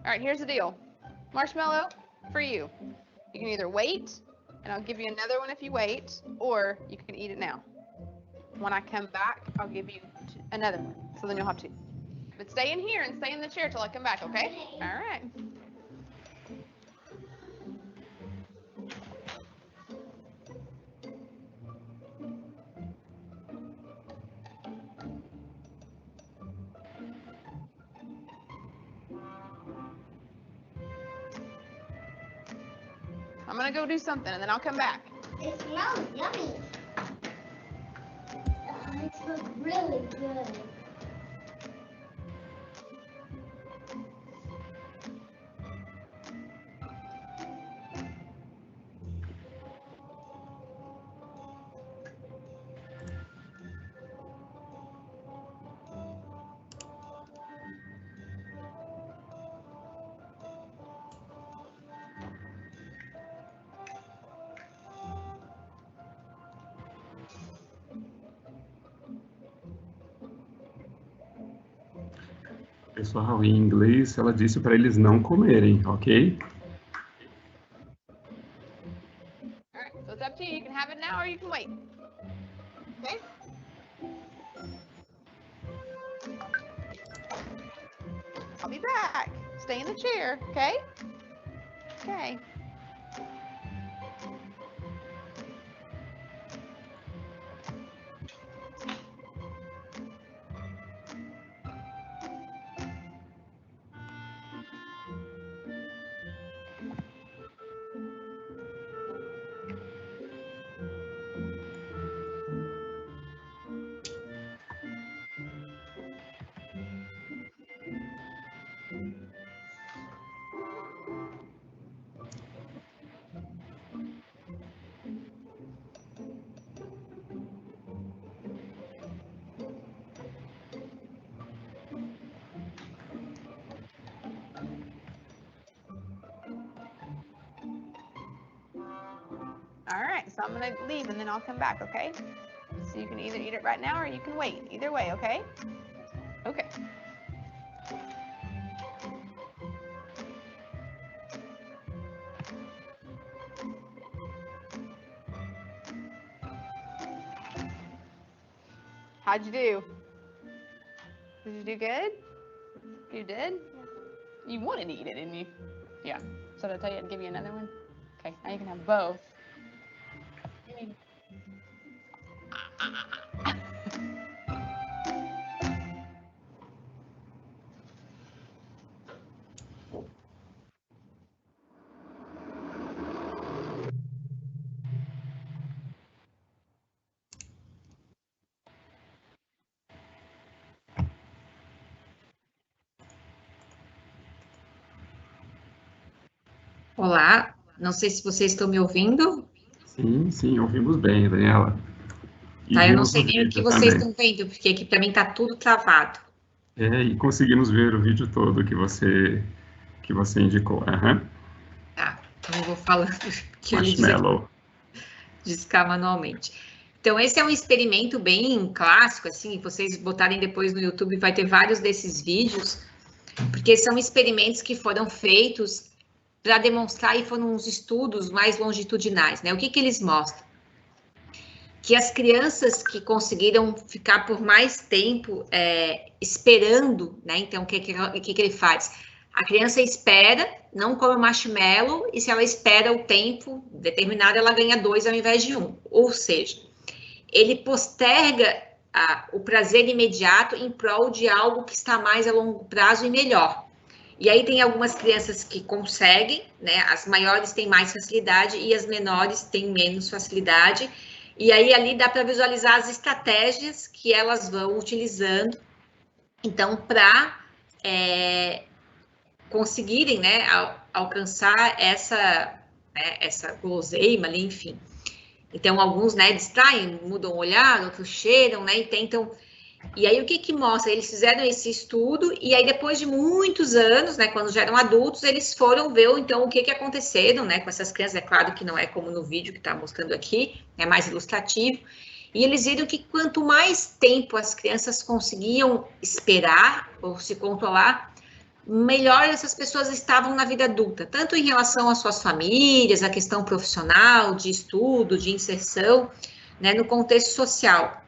Speaker 3: All right, here's the deal. Marshmallow, for you. You can either wait, and I'll give you another one if you wait, or you can eat it now. When I come back, I'll give you another one, so then you'll have two. But stay in here and stay in the chair till I come back, okay? All right. I'm gonna go do something and then I'll come back.
Speaker 4: It smells yummy. It smells really good.
Speaker 1: Pessoal, em inglês, ela disse para eles não comerem, ok?
Speaker 3: All right, so it's up to you. You can have it now or you can wait. Okay? I'll be back. Stay in the chair, okay? Okay. All right, so I'm gonna leave and then I'll come back, okay? So you can either eat it right now or you can wait. Either way, okay? Okay. How'd you do? Did you do good? You did? You wanted to eat it, didn't you? Yeah. So did I tell you I'd give you another one? Okay, now you can have both.
Speaker 2: Olá, não sei se vocês estão me ouvindo.
Speaker 1: Sim, sim, ouvimos bem, Daniela. E
Speaker 2: Tá, eu não
Speaker 1: vimos
Speaker 2: sei
Speaker 1: o
Speaker 2: nem o que
Speaker 1: vídeo
Speaker 2: vocês
Speaker 1: também.
Speaker 2: estão vendo, porque aqui para mim tá tudo travado.
Speaker 1: E conseguimos ver o vídeo todo que você indicou. Aham.
Speaker 2: Tá, então eu vou falando que ele diz aqui,
Speaker 1: Marshmallow.
Speaker 2: discar manualmente. Então, esse é um experimento bem clássico, assim, vocês botarem depois no YouTube, vai ter vários desses vídeos, porque são experimentos que foram feitos para demonstrar, e foram uns estudos mais longitudinais, né? O que eles mostram? Que as crianças que conseguiram ficar por mais tempo esperando, né? Então, o que ele faz? A criança espera, não come marshmallow, e se ela espera o tempo determinado, ela ganha 2 ao invés de 1. Ou seja, ele posterga o prazer imediato em prol de algo que está mais a longo prazo e melhor. E aí tem algumas crianças que conseguem, né? As maiores têm mais facilidade e as menores têm menos facilidade. E aí ali dá para visualizar as estratégias que elas vão utilizando, então, para conseguirem, né, alcançar essa guloseima ali, enfim. Então, alguns, né, distraem, mudam o olhar, outros cheiram, né, e tentam. E aí, o que mostra? Eles fizeram esse estudo, e aí, depois de muitos anos, né, quando já eram adultos, eles foram ver, então, o que aconteceram, né, com essas crianças. É claro que não é como no vídeo que está mostrando aqui, é mais ilustrativo. E eles viram que quanto mais tempo as crianças conseguiam esperar ou se controlar, melhor essas pessoas estavam na vida adulta, tanto em relação às suas famílias, a questão profissional, de estudo, de inserção, né, no contexto social.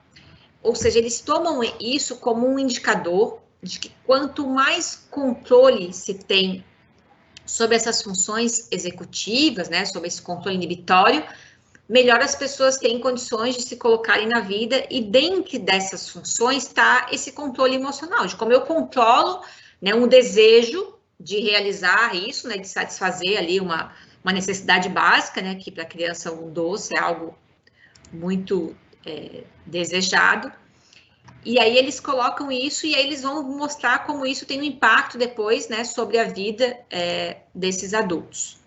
Speaker 2: Ou seja, eles tomam isso como um indicador de que quanto mais controle se tem sobre essas funções executivas, né, sobre esse controle inibitório, melhor as pessoas têm condições de se colocarem na vida, e dentro dessas funções está esse controle emocional, de como eu controlo, né, um desejo de realizar isso, né, de satisfazer ali uma necessidade básica, né, que para a criança um doce é algo muito desejado. E aí eles colocam isso e aí eles vão mostrar como isso tem um impacto depois, né, sobre a vida desses adultos.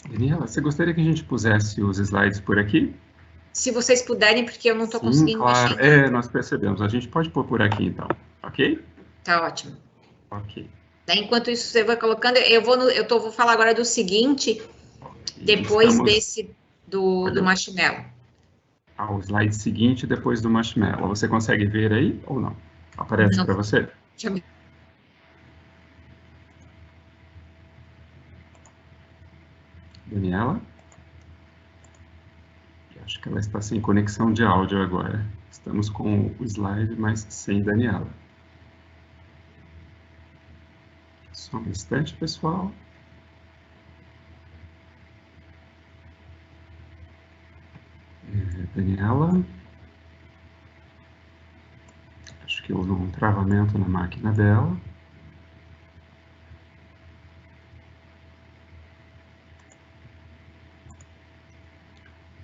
Speaker 1: Daniela, você gostaria que a gente pusesse os slides por aqui?
Speaker 2: Se vocês puderem, porque eu não estou conseguindo
Speaker 1: claro.
Speaker 2: mexer.
Speaker 1: Nós percebemos. A gente pode pôr por aqui, então. Ok?
Speaker 2: Tá ótimo.
Speaker 1: Ok.
Speaker 2: Enquanto isso você vai colocando, eu vou falar agora do seguinte, depois do marshmallow.
Speaker 1: O slide seguinte depois do marshmallow. Você consegue ver aí ou não? Aparece para você?
Speaker 2: Deixa eu...
Speaker 1: Daniela? Acho que ela está sem conexão de áudio agora. Estamos com o slide, mas sem Daniela. Só um instante, pessoal. Daniela. Acho que houve um travamento na máquina dela.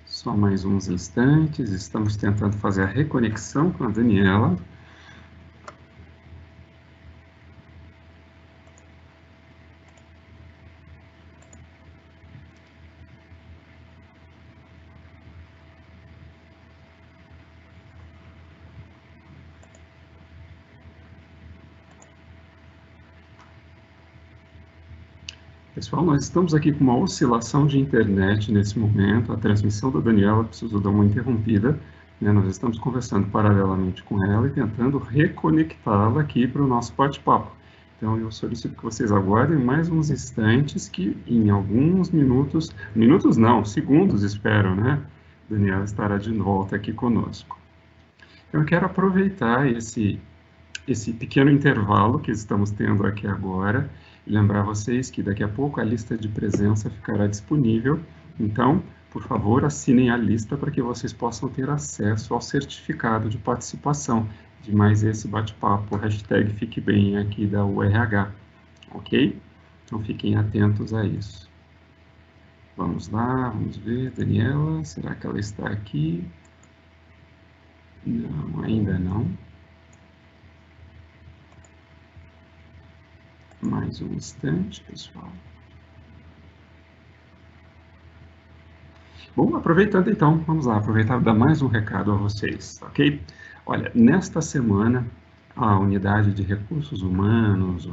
Speaker 1: Só mais uns instantes, estamos tentando fazer a reconexão com a Daniela. Pessoal, nós estamos aqui com uma oscilação de internet nesse momento. A transmissão da Daniela precisou dar uma interrompida, né? Nós estamos conversando paralelamente com ela e tentando reconectá-la aqui para o nosso bate-papo. Então, eu solicito que vocês aguardem mais uns instantes, que em alguns minutos não, segundos, espero, né? Daniela estará de volta aqui conosco. Eu quero aproveitar esse pequeno intervalo que estamos tendo aqui agora e lembrar vocês que daqui a pouco a lista de presença ficará disponível. Então, por favor, assinem a lista para que vocês possam ter acesso ao certificado de participação de mais esse bate-papo, hashtag Fique Bem aqui da URH, ok? Então, fiquem atentos a isso. Vamos lá, vamos ver, Daniela, será que ela está aqui? Não, ainda não. Mais um instante, pessoal. Bom, aproveitando então, vamos lá, aproveitar e dar mais um recado a vocês, ok? Olha, nesta semana, a Unidade de Recursos Humanos,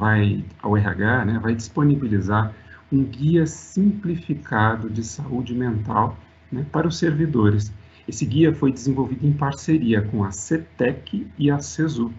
Speaker 1: a URH, né, vai disponibilizar um guia simplificado de saúde mental, né, para os servidores. Esse guia foi desenvolvido em parceria com a CETEC e a CESU.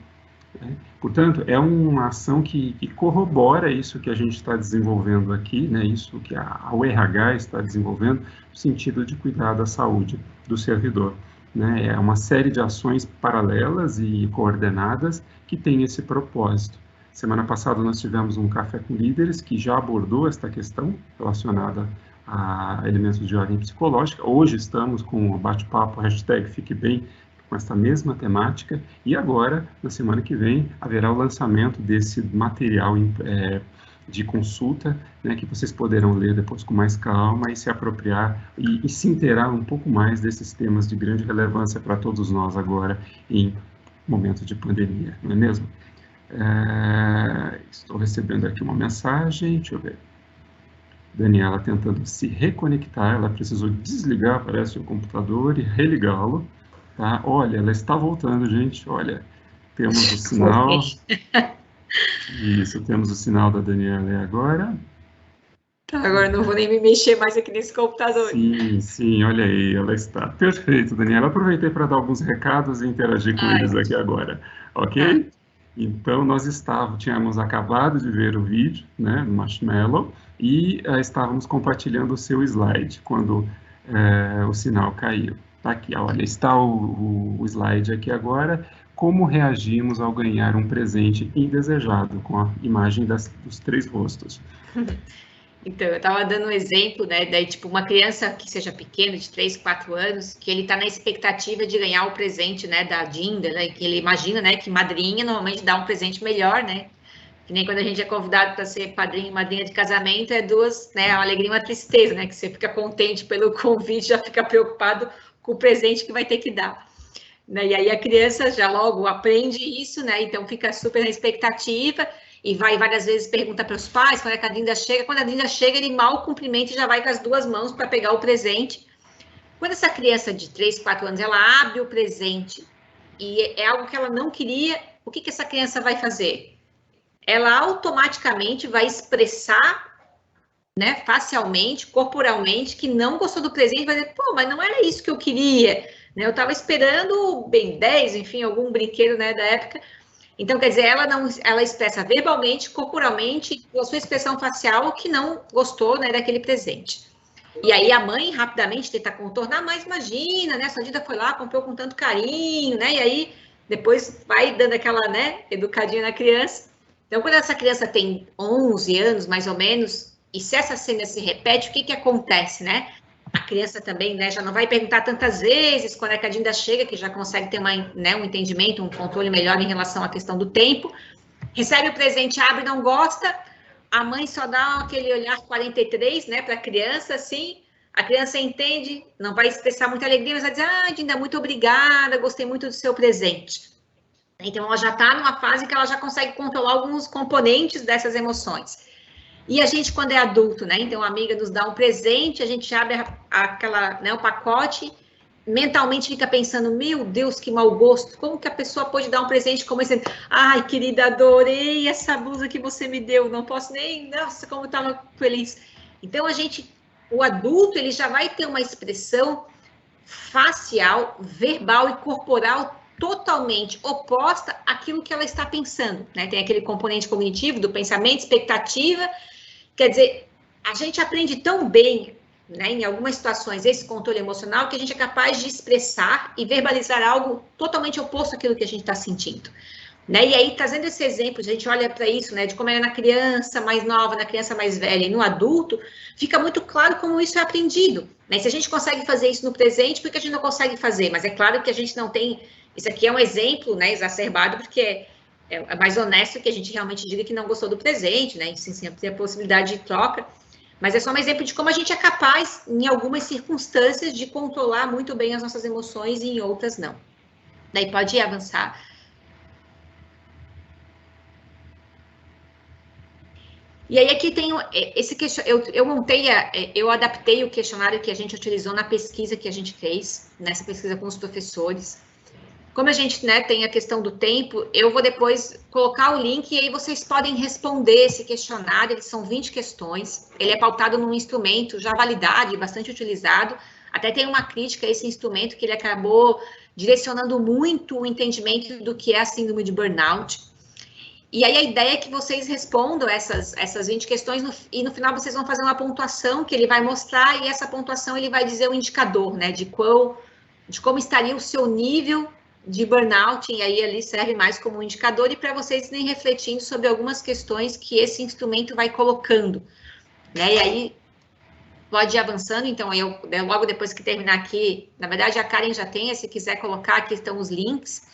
Speaker 1: Portanto, é uma ação que corrobora isso que a gente está desenvolvendo aqui, né, isso que a URH está desenvolvendo, no sentido de cuidar da saúde do servidor. Né? É uma série de ações paralelas e coordenadas que tem esse propósito. Semana passada nós tivemos um Café com Líderes que já abordou esta questão relacionada a elementos de ordem psicológica. Hoje estamos com o bate-papo, hashtag Fique Bem, com essa mesma temática, e agora, na semana que vem, haverá o lançamento desse material de consulta, né, que vocês poderão ler depois com mais calma e se apropriar e se inteirar um pouco mais desses temas de grande relevância para todos nós agora em momento de pandemia, não é mesmo? Estou recebendo aqui uma mensagem, deixa eu ver. Daniela tentando se reconectar, ela precisou desligar, parece, o computador e religá-lo. Tá? Olha, ela está voltando, gente. Olha, temos o sinal. Isso, temos o sinal da Daniela agora.
Speaker 2: Tá, agora não vou nem me mexer mais aqui nesse computador.
Speaker 1: Sim, sim, olha aí, ela está. Perfeito, Daniela. Aproveitei para dar alguns recados e interagir com eles aqui agora, ok? Então, nós tínhamos acabado de ver o vídeo, né, do Marshmallow, e estávamos compartilhando o seu slide quando o sinal caiu. Tá aqui, olha, está o slide aqui agora. Como reagimos ao ganhar um presente indesejado, com a imagem dos 3 rostos.
Speaker 2: Então, eu estava dando um exemplo, né, daí, tipo, uma criança que seja pequena, de 3, 4 anos, que ele está na expectativa de ganhar o presente, né, da Dinda, né, que ele imagina, né, que madrinha normalmente dá um presente melhor, né, que nem quando a gente é convidado para ser padrinho e madrinha de casamento, é duas, né, uma alegria e uma tristeza, né, que você fica contente pelo convite, já fica preocupado com o presente que vai ter que dar. Né, e aí a criança já logo aprende isso, né, então fica super na expectativa, e vai várias vezes pergunta para os pais quando é que a Dinda chega. Quando a Dinda chega, ele mal cumprimenta e já vai com as 2 mãos para pegar o presente. Quando essa criança de 3, 4 anos, ela abre o presente e é algo que ela não queria, o que essa criança vai fazer? Ela automaticamente vai expressar, né, facialmente, corporalmente, que não gostou do presente, vai dizer, pô, mas não era isso que eu queria, né? Eu estava esperando o Ben 10, enfim, algum brinquedo, né, da época. Então, quer dizer, ela expressa verbalmente, corporalmente, com a sua expressão facial, que não gostou, né, daquele presente. E aí a mãe rapidamente tenta contornar, mas imagina, né, sua Dinda foi lá, comprou com tanto carinho, né, e aí depois vai dando aquela, né, educadinha na criança. Então, quando essa criança tem 11 anos, mais ou menos, e se essa cena se repete, o que acontece, né? A criança também, né, já não vai perguntar tantas vezes quando é que a Dinda chega, que já consegue ter um entendimento, um controle melhor em relação à questão do tempo. Recebe o presente, abre, não gosta, a mãe só dá aquele olhar 43, né, para a criança, assim, a criança entende, não vai expressar muita alegria, mas vai dizer, Dinda, muito obrigada, gostei muito do seu presente. Então, ela já está numa fase que ela já consegue controlar alguns componentes dessas emoções. E a gente, quando é adulto, né? Então, a amiga nos dá um presente, a gente abre o pacote, mentalmente fica pensando, meu Deus, que mau gosto, como que a pessoa pode dar um presente como esse? Ai, querida, adorei essa blusa que você me deu, não posso nem, nossa, como estava feliz. Então, o adulto, ele já vai ter uma expressão facial, verbal e corporal totalmente oposta àquilo que ela está pensando, né? Tem aquele componente cognitivo do pensamento, expectativa. Quer dizer, a gente aprende tão bem, né, em algumas situações, esse controle emocional, que a gente é capaz de expressar e verbalizar algo totalmente oposto àquilo que a gente está sentindo. Né? E aí, trazendo esse exemplo, a gente olha para isso, né, de como é na criança mais nova, na criança mais velha e no adulto, fica muito claro como isso é aprendido. Né? Se a gente consegue fazer isso no presente, por que a gente não consegue fazer? Mas é claro que a gente não tem... Isso aqui é um exemplo, né, exacerbado, porque é mais honesto que a gente realmente diga que não gostou do presente, né? Sim, sempre tem a possibilidade de troca, mas é só um exemplo de como a gente é capaz, em algumas circunstâncias, de controlar muito bem as nossas emoções e em outras não. Daí pode avançar. E aí aqui tem esse questionário, eu adaptei o questionário que a gente utilizou na pesquisa que a gente fez, nessa pesquisa com os professores. Como a gente, né, tem a questão do tempo, eu vou depois colocar o link e aí vocês podem responder esse questionário, eles são 20 questões, ele é pautado num instrumento já validado e bastante utilizado, até tem uma crítica a esse instrumento que ele acabou direcionando muito o entendimento do que é a síndrome de burnout. E aí a ideia é que vocês respondam essas 20 questões e no final vocês vão fazer uma pontuação que ele vai mostrar e essa pontuação ele vai dizer o indicador, né, de como estaria o seu nível de burnout, e aí ali serve mais como um indicador, e para vocês irem refletindo sobre algumas questões que esse instrumento vai colocando, né, e aí pode ir avançando, então eu logo depois que terminar aqui, na verdade a Karen já tem, se quiser colocar, aqui estão os links,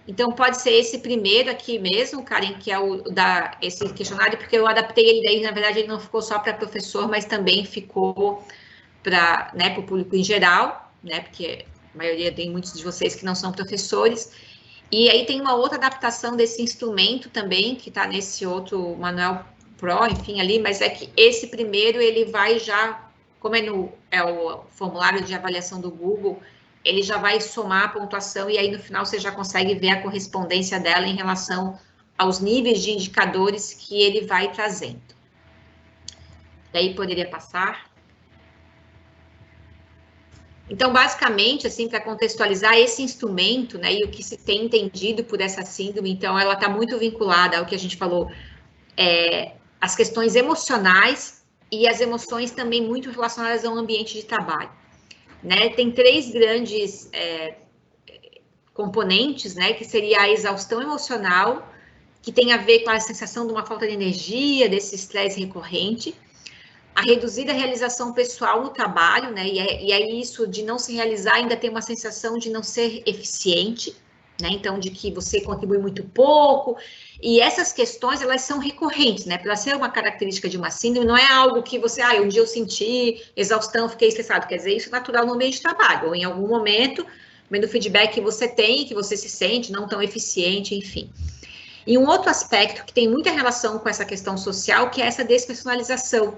Speaker 2: então pode ser esse primeiro aqui mesmo, Karen, que é esse questionário, porque eu adaptei ele daí, na verdade ele não ficou só para professor, mas também ficou para, né, o público em geral, né, porque a maioria tem muitos de vocês que não são professores, e aí tem uma outra adaptação desse instrumento também, que está nesse outro Manual Pro, enfim, ali, mas é que esse primeiro, ele vai já, como é o formulário de avaliação do Google, ele já vai somar a pontuação, e aí no final você já consegue ver a correspondência dela em relação aos níveis de indicadores que ele vai trazendo. E aí poderia passar... Então, basicamente, assim, para contextualizar esse instrumento, né, e o que se tem entendido por essa síndrome, então, ela está muito vinculada ao que a gente falou, as questões emocionais e as emoções também muito relacionadas ao ambiente de trabalho, né? Tem 3 grandes componentes, né, que seria a exaustão emocional, que tem a ver com a sensação de uma falta de energia, desse estresse recorrente, a reduzida realização pessoal no trabalho, né, e aí isso de não se realizar ainda tem uma sensação de não ser eficiente, né, então de que você contribui muito pouco, e essas questões, elas são recorrentes, né, para ser uma característica de uma síndrome, não é algo que você, um dia eu senti exaustão, fiquei estressado, quer dizer, isso é natural no meio de trabalho, ou em algum momento, vendo o feedback que você tem, que você se sente não tão eficiente, enfim. E um outro aspecto que tem muita relação com essa questão social, que é essa despersonalização,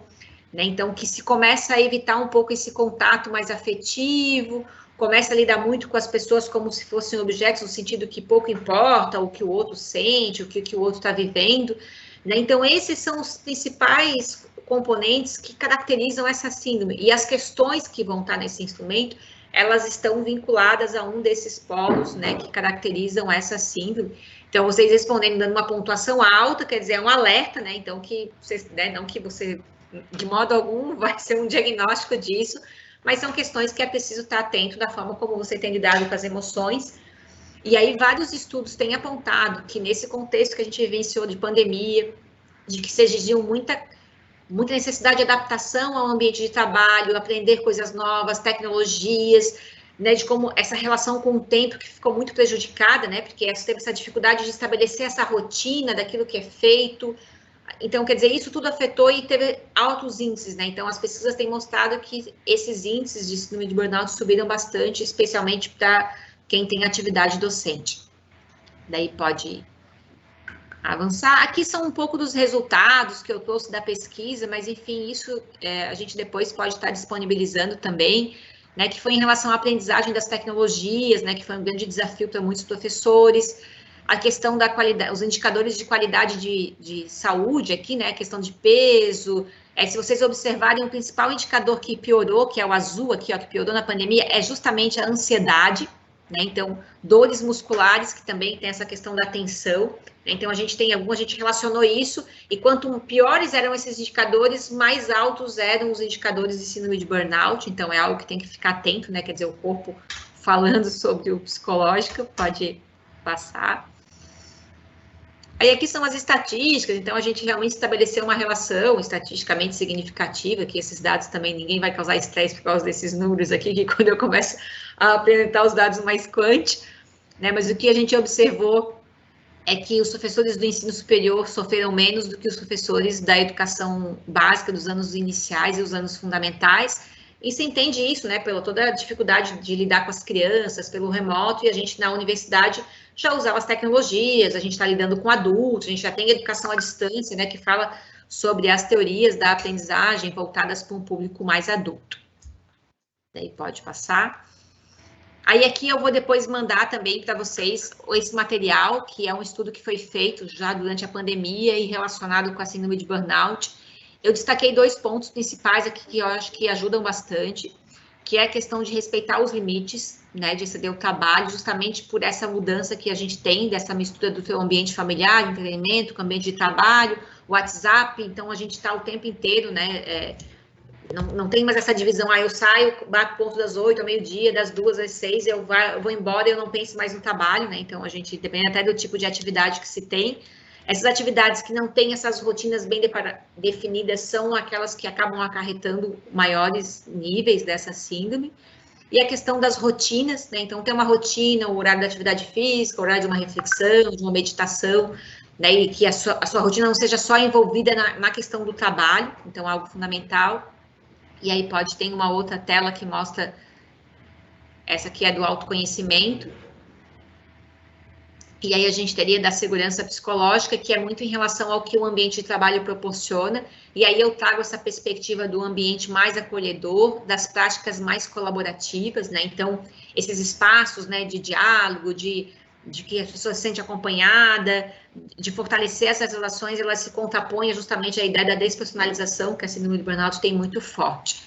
Speaker 2: né? Então, que se começa a evitar um pouco esse contato mais afetivo, começa a lidar muito com as pessoas como se fossem objetos, no sentido que pouco importa o que o outro sente, o que o outro está vivendo, né? Então, esses são os principais componentes que caracterizam essa síndrome. E as questões que vão estar nesse instrumento, elas estão vinculadas a um desses polos, né, que caracterizam essa síndrome. Então, vocês respondendo dando uma pontuação alta, quer dizer, é um alerta, né, então que vocês, né, não que você, de modo algum, vai ser um diagnóstico disso, mas são questões que é preciso estar atento da forma como você tem lidado com as emoções. E aí, vários estudos têm apontado que nesse contexto que a gente vivenciou de pandemia, de que se exigiu muita necessidade de adaptação ao ambiente de trabalho, aprender coisas novas, tecnologias, né, de como essa relação com o tempo que ficou muito prejudicada, né, porque teve essa dificuldade de estabelecer essa rotina daquilo que é feito. Então, quer dizer, isso tudo afetou e teve altos índices, né, então as pesquisas têm mostrado que esses índices de síndrome de burnout subiram bastante, especialmente para quem tem atividade docente. Daí pode avançar. Aqui são um pouco dos resultados que eu trouxe da pesquisa, mas, enfim, isso a gente depois pode estar disponibilizando também, né, que foi em relação à aprendizagem das tecnologias, né, que foi um grande desafio para muitos professores, a questão da qualidade, os indicadores de qualidade de saúde aqui, né, a questão de peso, se vocês observarem, o principal indicador que piorou, que é o azul aqui, ó, que piorou na pandemia, é justamente a ansiedade, né, então, dores musculares, que também tem essa questão da tensão. Então, a gente relacionou isso, e quanto piores eram esses indicadores, mais altos eram os indicadores de síndrome de burnout, então é algo que tem que ficar atento, né, quer dizer, o corpo falando sobre o psicológico, pode passar. Aí aqui são as estatísticas, então a gente realmente estabeleceu uma relação estatisticamente significativa, que esses dados também, ninguém vai causar estresse por causa desses números aqui, que quando eu começo a apresentar os dados mais quant, né, mas o que a gente observou é que os professores do ensino superior sofreram menos do que os professores da educação básica dos anos iniciais e os anos fundamentais, e se entende isso, né, pela toda a dificuldade de lidar com as crianças, pelo remoto, e a gente na universidade já usava as tecnologias, a gente está lidando com adultos, a gente já tem educação à distância, né, que fala sobre as teorias da aprendizagem voltadas para um público mais adulto. Daí pode passar. Aí aqui eu vou depois mandar também para vocês esse material, que é um estudo que foi feito já durante a pandemia e relacionado com a síndrome de burnout. Eu destaquei 2 pontos principais aqui que eu acho que ajudam bastante, que é a questão de respeitar os limites, né, de exceder o trabalho, justamente por essa mudança que a gente tem, dessa mistura do seu ambiente familiar, entretenimento, com o ambiente de trabalho, WhatsApp, então a gente está o tempo inteiro, né, não tem mais essa divisão, eu saio, bato ponto das 8 ao meio-dia, das 2 às 6, eu vou embora e eu não penso mais no trabalho, né, então a gente depende até do tipo de atividade que se tem. Essas atividades que não têm essas rotinas bem definidas são aquelas que acabam acarretando maiores níveis dessa síndrome. E a questão das rotinas, né? Então, tem uma rotina, o horário da atividade física, o horário de uma reflexão, de uma meditação, né? E que a sua rotina não seja só envolvida na questão do trabalho, então, algo fundamental. E aí ter uma outra tela que mostra, essa aqui é do autoconhecimento. E aí a gente teria da segurança psicológica, que é muito em relação ao que o ambiente de trabalho proporciona, e aí eu trago essa perspectiva do ambiente mais acolhedor, das práticas mais colaborativas, né, então esses espaços, né, de diálogo, de que a pessoa se sente acompanhada, de fortalecer essas relações, elas se contrapõem justamente à ideia da despersonalização, que a síndrome de burnout tem muito forte.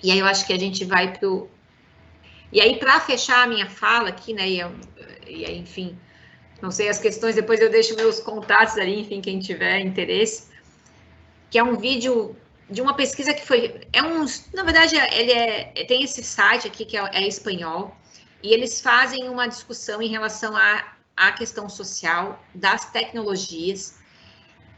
Speaker 2: E aí eu acho que a gente vai para o E aí, para fechar a minha fala aqui, né, e aí, enfim, não sei as questões, depois eu deixo meus contatos ali, enfim, quem tiver interesse, que é um vídeo de uma pesquisa que foi, na verdade, tem esse site aqui que é espanhol, e eles fazem uma discussão em relação à questão social das tecnologias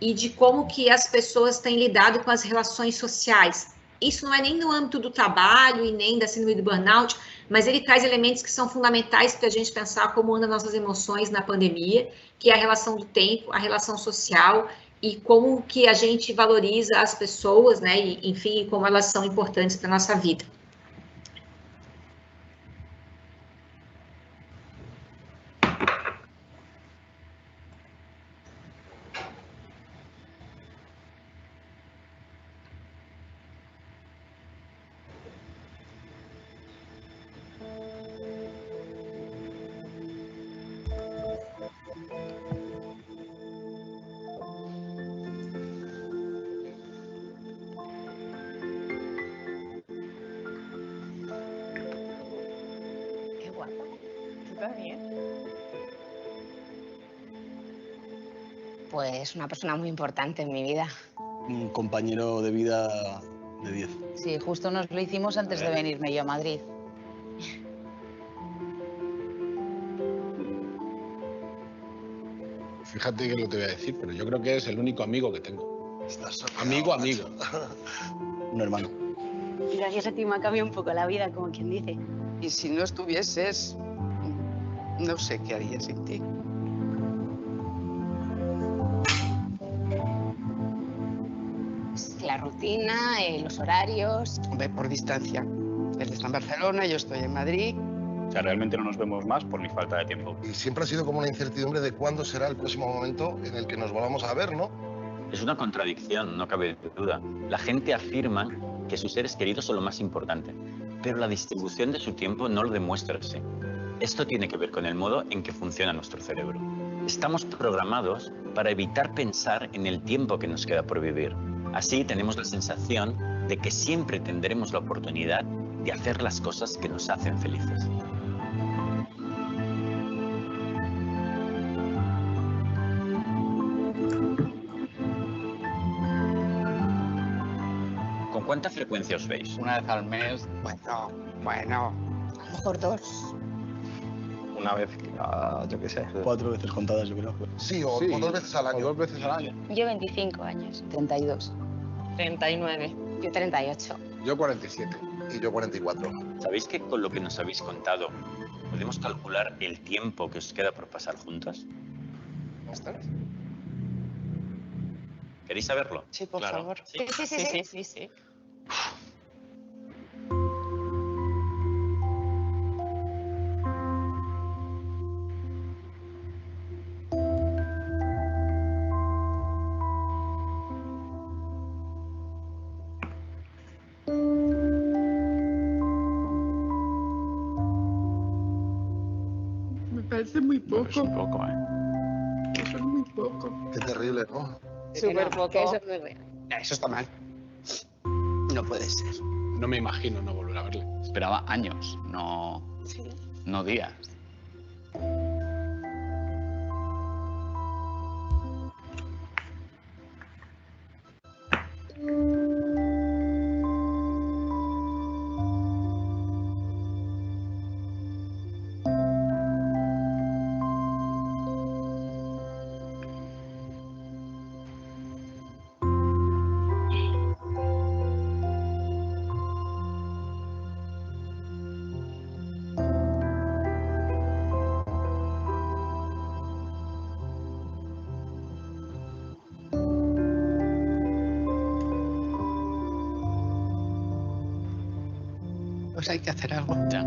Speaker 2: e de como que as pessoas têm lidado com as relações sociais. Isso não é nem no âmbito do trabalho e nem da síndrome do burnout, mas ele traz elementos que são fundamentais para a gente pensar como andam nossas emoções na pandemia, que é a relação do tempo, a relação social e como que a gente valoriza as pessoas, né? E, enfim, como elas são importantes para a nossa vida.
Speaker 5: Pues una persona muy importante en mi vida.
Speaker 6: Un compañero de vida de 10.
Speaker 7: Sí, justo nos lo hicimos antes de venirme yo a Madrid.
Speaker 8: Fíjate que lo te voy a decir, pero yo creo que es el único amigo que tengo. Amigo.
Speaker 6: Un hermano.
Speaker 5: Gracias a ti me ha cambiado un poco la vida, como quien dice.
Speaker 9: Y si no estuvieses, no sé qué haría sin ti.
Speaker 5: La rutina, los horarios.
Speaker 9: Hombre, por distancia. Él está en Barcelona, yo estoy en Madrid.
Speaker 10: O sea, realmente no nos vemos más por mi falta de tiempo.
Speaker 11: Y siempre ha sido como una incertidumbre de cuándo será el próximo momento en el que nos volvamos a ver, ¿no?
Speaker 10: Es una contradicción, no cabe duda. La gente afirma que sus seres queridos son lo más importante, pero la distribución de su tiempo no lo demuestra así. Esto tiene que ver con el modo en que funciona nuestro cerebro. Estamos programados para evitar pensar en el tiempo que nos queda por vivir. Así tenemos la sensación de que siempre tendremos la oportunidad de hacer las cosas que nos hacen felices. ¿Con cuánta frecuencia os veis?
Speaker 9: Una vez al mes. Bueno.
Speaker 5: A lo mejor 2.
Speaker 10: Una vez, yo qué sé.
Speaker 6: 4 veces contadas, yo creo.
Speaker 11: Sí, o 2 veces al año.
Speaker 8: O 2 veces al año.
Speaker 5: Yo 25 años.
Speaker 7: 32.
Speaker 5: 39. Yo 38.
Speaker 8: Yo 47.
Speaker 11: Y yo 44.
Speaker 10: ¿Sabéis que con lo que nos habéis contado podemos calcular el tiempo que os queda por pasar juntas?
Speaker 9: ¿Bastante?
Speaker 10: ¿Queréis saberlo?
Speaker 9: Sí, por
Speaker 10: Claro.
Speaker 9: favor.
Speaker 5: Sí.
Speaker 9: Me parece muy poco.
Speaker 10: Es un poco, ¿eh?
Speaker 9: Eso es muy poco.
Speaker 11: Qué terrible, ¿no?
Speaker 5: Súper poco.
Speaker 9: Eso está mal. No puede ser.
Speaker 8: No me imagino no volver a verle.
Speaker 12: Esperaba años, no días.
Speaker 9: Pues hay que hacer algo.
Speaker 12: Ya.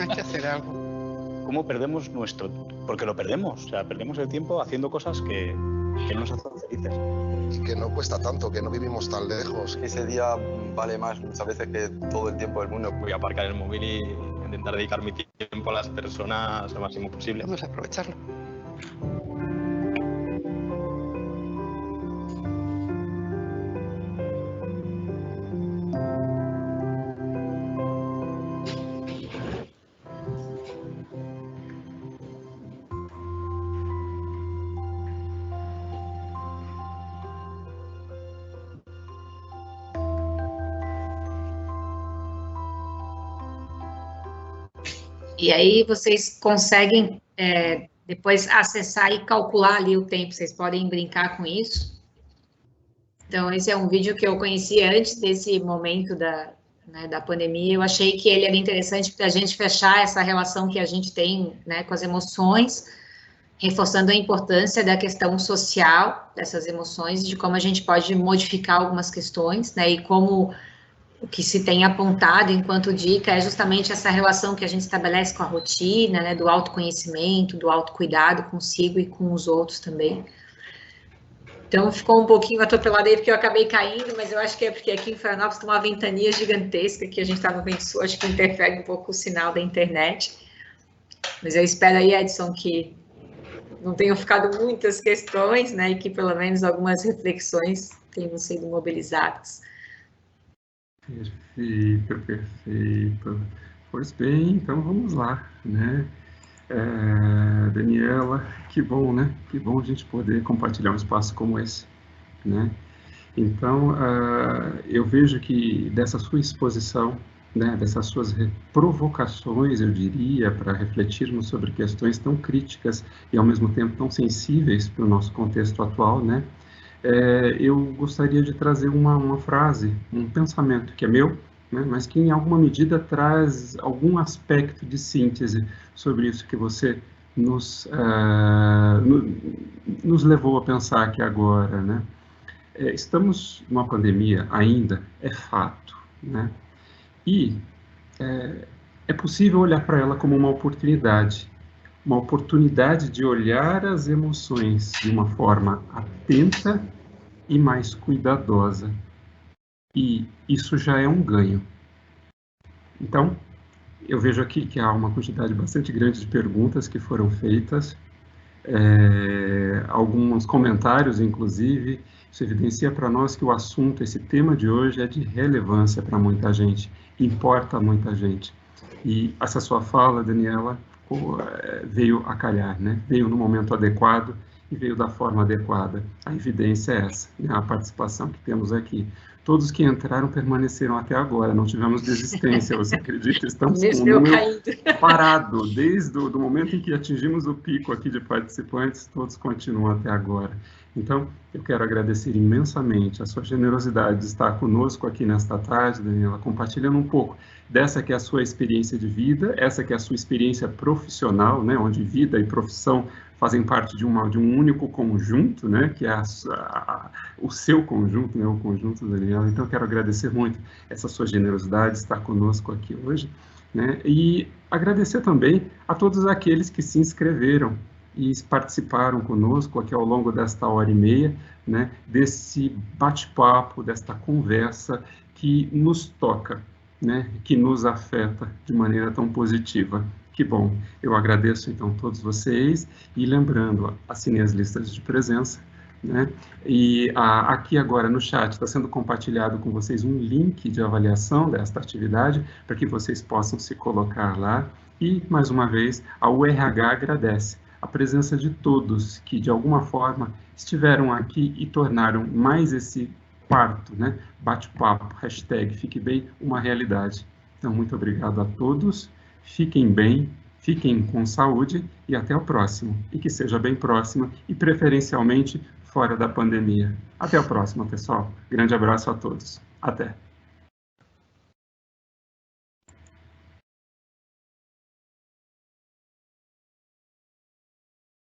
Speaker 9: Hay que hacer algo.
Speaker 12: ¿Cómo perdemos nuestro...? Porque lo perdemos, o sea, perdemos el tiempo haciendo cosas que no nos hacen felices.
Speaker 11: Y que no cuesta tanto, que no vivimos tan lejos.
Speaker 13: Ese día vale más muchas veces que todo el tiempo del mundo.
Speaker 10: Voy a aparcar el móvil y intentar dedicar mi tiempo a las personas lo máximo posible.
Speaker 9: Vamos a aprovecharlo.
Speaker 2: E aí vocês conseguem depois acessar e calcular ali o tempo, vocês podem brincar com isso. Então, esse é um vídeo que eu conheci antes desse momento da pandemia. Eu achei que ele era interessante para a gente fechar essa relação que a gente tem, né, com as emoções, reforçando a importância da questão social dessas emoções, de como a gente pode modificar algumas questões, né, e como o que se tem apontado enquanto dica é justamente essa relação que a gente estabelece com a rotina, né, do autoconhecimento, do autocuidado consigo e com os outros também. Então, ficou um pouquinho atropelado aí, porque eu acabei caindo, mas eu acho que é porque aqui em Florianópolis tem uma ventania gigantesca, que a gente está no vento sul, acho que interfere um pouco o sinal da internet. Mas eu espero aí, Edson, que não tenham ficado muitas questões, né, e que pelo menos algumas reflexões tenham sido mobilizadas.
Speaker 1: Perfeito, perfeito. Pois bem, então vamos lá, né? Daniela, que bom, né? Que bom a gente poder compartilhar um espaço como esse, né? Então, eu vejo que dessa sua exposição, né, dessas suas provocações, eu diria, para refletirmos sobre questões tão críticas e ao mesmo tempo tão sensíveis para o nosso contexto atual, né? Eu gostaria de trazer uma frase, um pensamento que é meu, né, mas que em alguma medida traz algum aspecto de síntese sobre isso que você nos levou a pensar aqui agora, né? Estamos numa pandemia ainda, é fato, né? E é possível olhar para ela como uma oportunidade de olhar as emoções de uma forma atenta e mais cuidadosa. E isso já é um ganho. Então, eu vejo aqui que há uma quantidade bastante grande de perguntas que foram feitas, alguns comentários, inclusive. Isso evidencia para nós que o assunto, esse tema de hoje, é de relevância para muita gente, importa a muita gente. E essa sua fala, Daniela, veio a calhar, né? Veio no momento adequado e veio da forma adequada. A evidência é essa, né? A participação que temos aqui. Todos que entraram permaneceram até agora, não tivemos desistência, você acredita? Estamos com um número parado, desde o momento em que atingimos o pico aqui de participantes, todos continuam até agora. Então, eu quero agradecer imensamente a sua generosidade de estar conosco aqui nesta tarde, Daniela, compartilhando um pouco dessa que é a sua experiência de vida, essa que é a sua experiência profissional, né, onde vida e profissão fazem parte de um único conjunto, né, que é o seu conjunto, né, o conjunto da Daniela. Então, eu quero agradecer muito essa sua generosidade de estar conosco aqui hoje, né, e agradecer também a todos aqueles que se inscreveram e participaram conosco aqui ao longo desta hora e meia, né, desse bate-papo, desta conversa que nos toca, né, que nos afeta de maneira tão positiva. Que bom, eu agradeço então a todos vocês e lembrando, assinem as listas de presença, né, e aqui agora no chat está sendo compartilhado com vocês um link de avaliação desta atividade para que vocês possam se colocar lá e, mais uma vez, a URH agradece a presença de todos que, de alguma forma, estiveram aqui e tornaram mais esse quarto, né, bate-papo, #Fique Bem, uma realidade. Então, muito obrigado a todos, fiquem bem, fiquem com saúde e até o próximo. E que seja bem próxima e, preferencialmente, fora da pandemia. Até o próximo, pessoal. Grande abraço a todos. Até.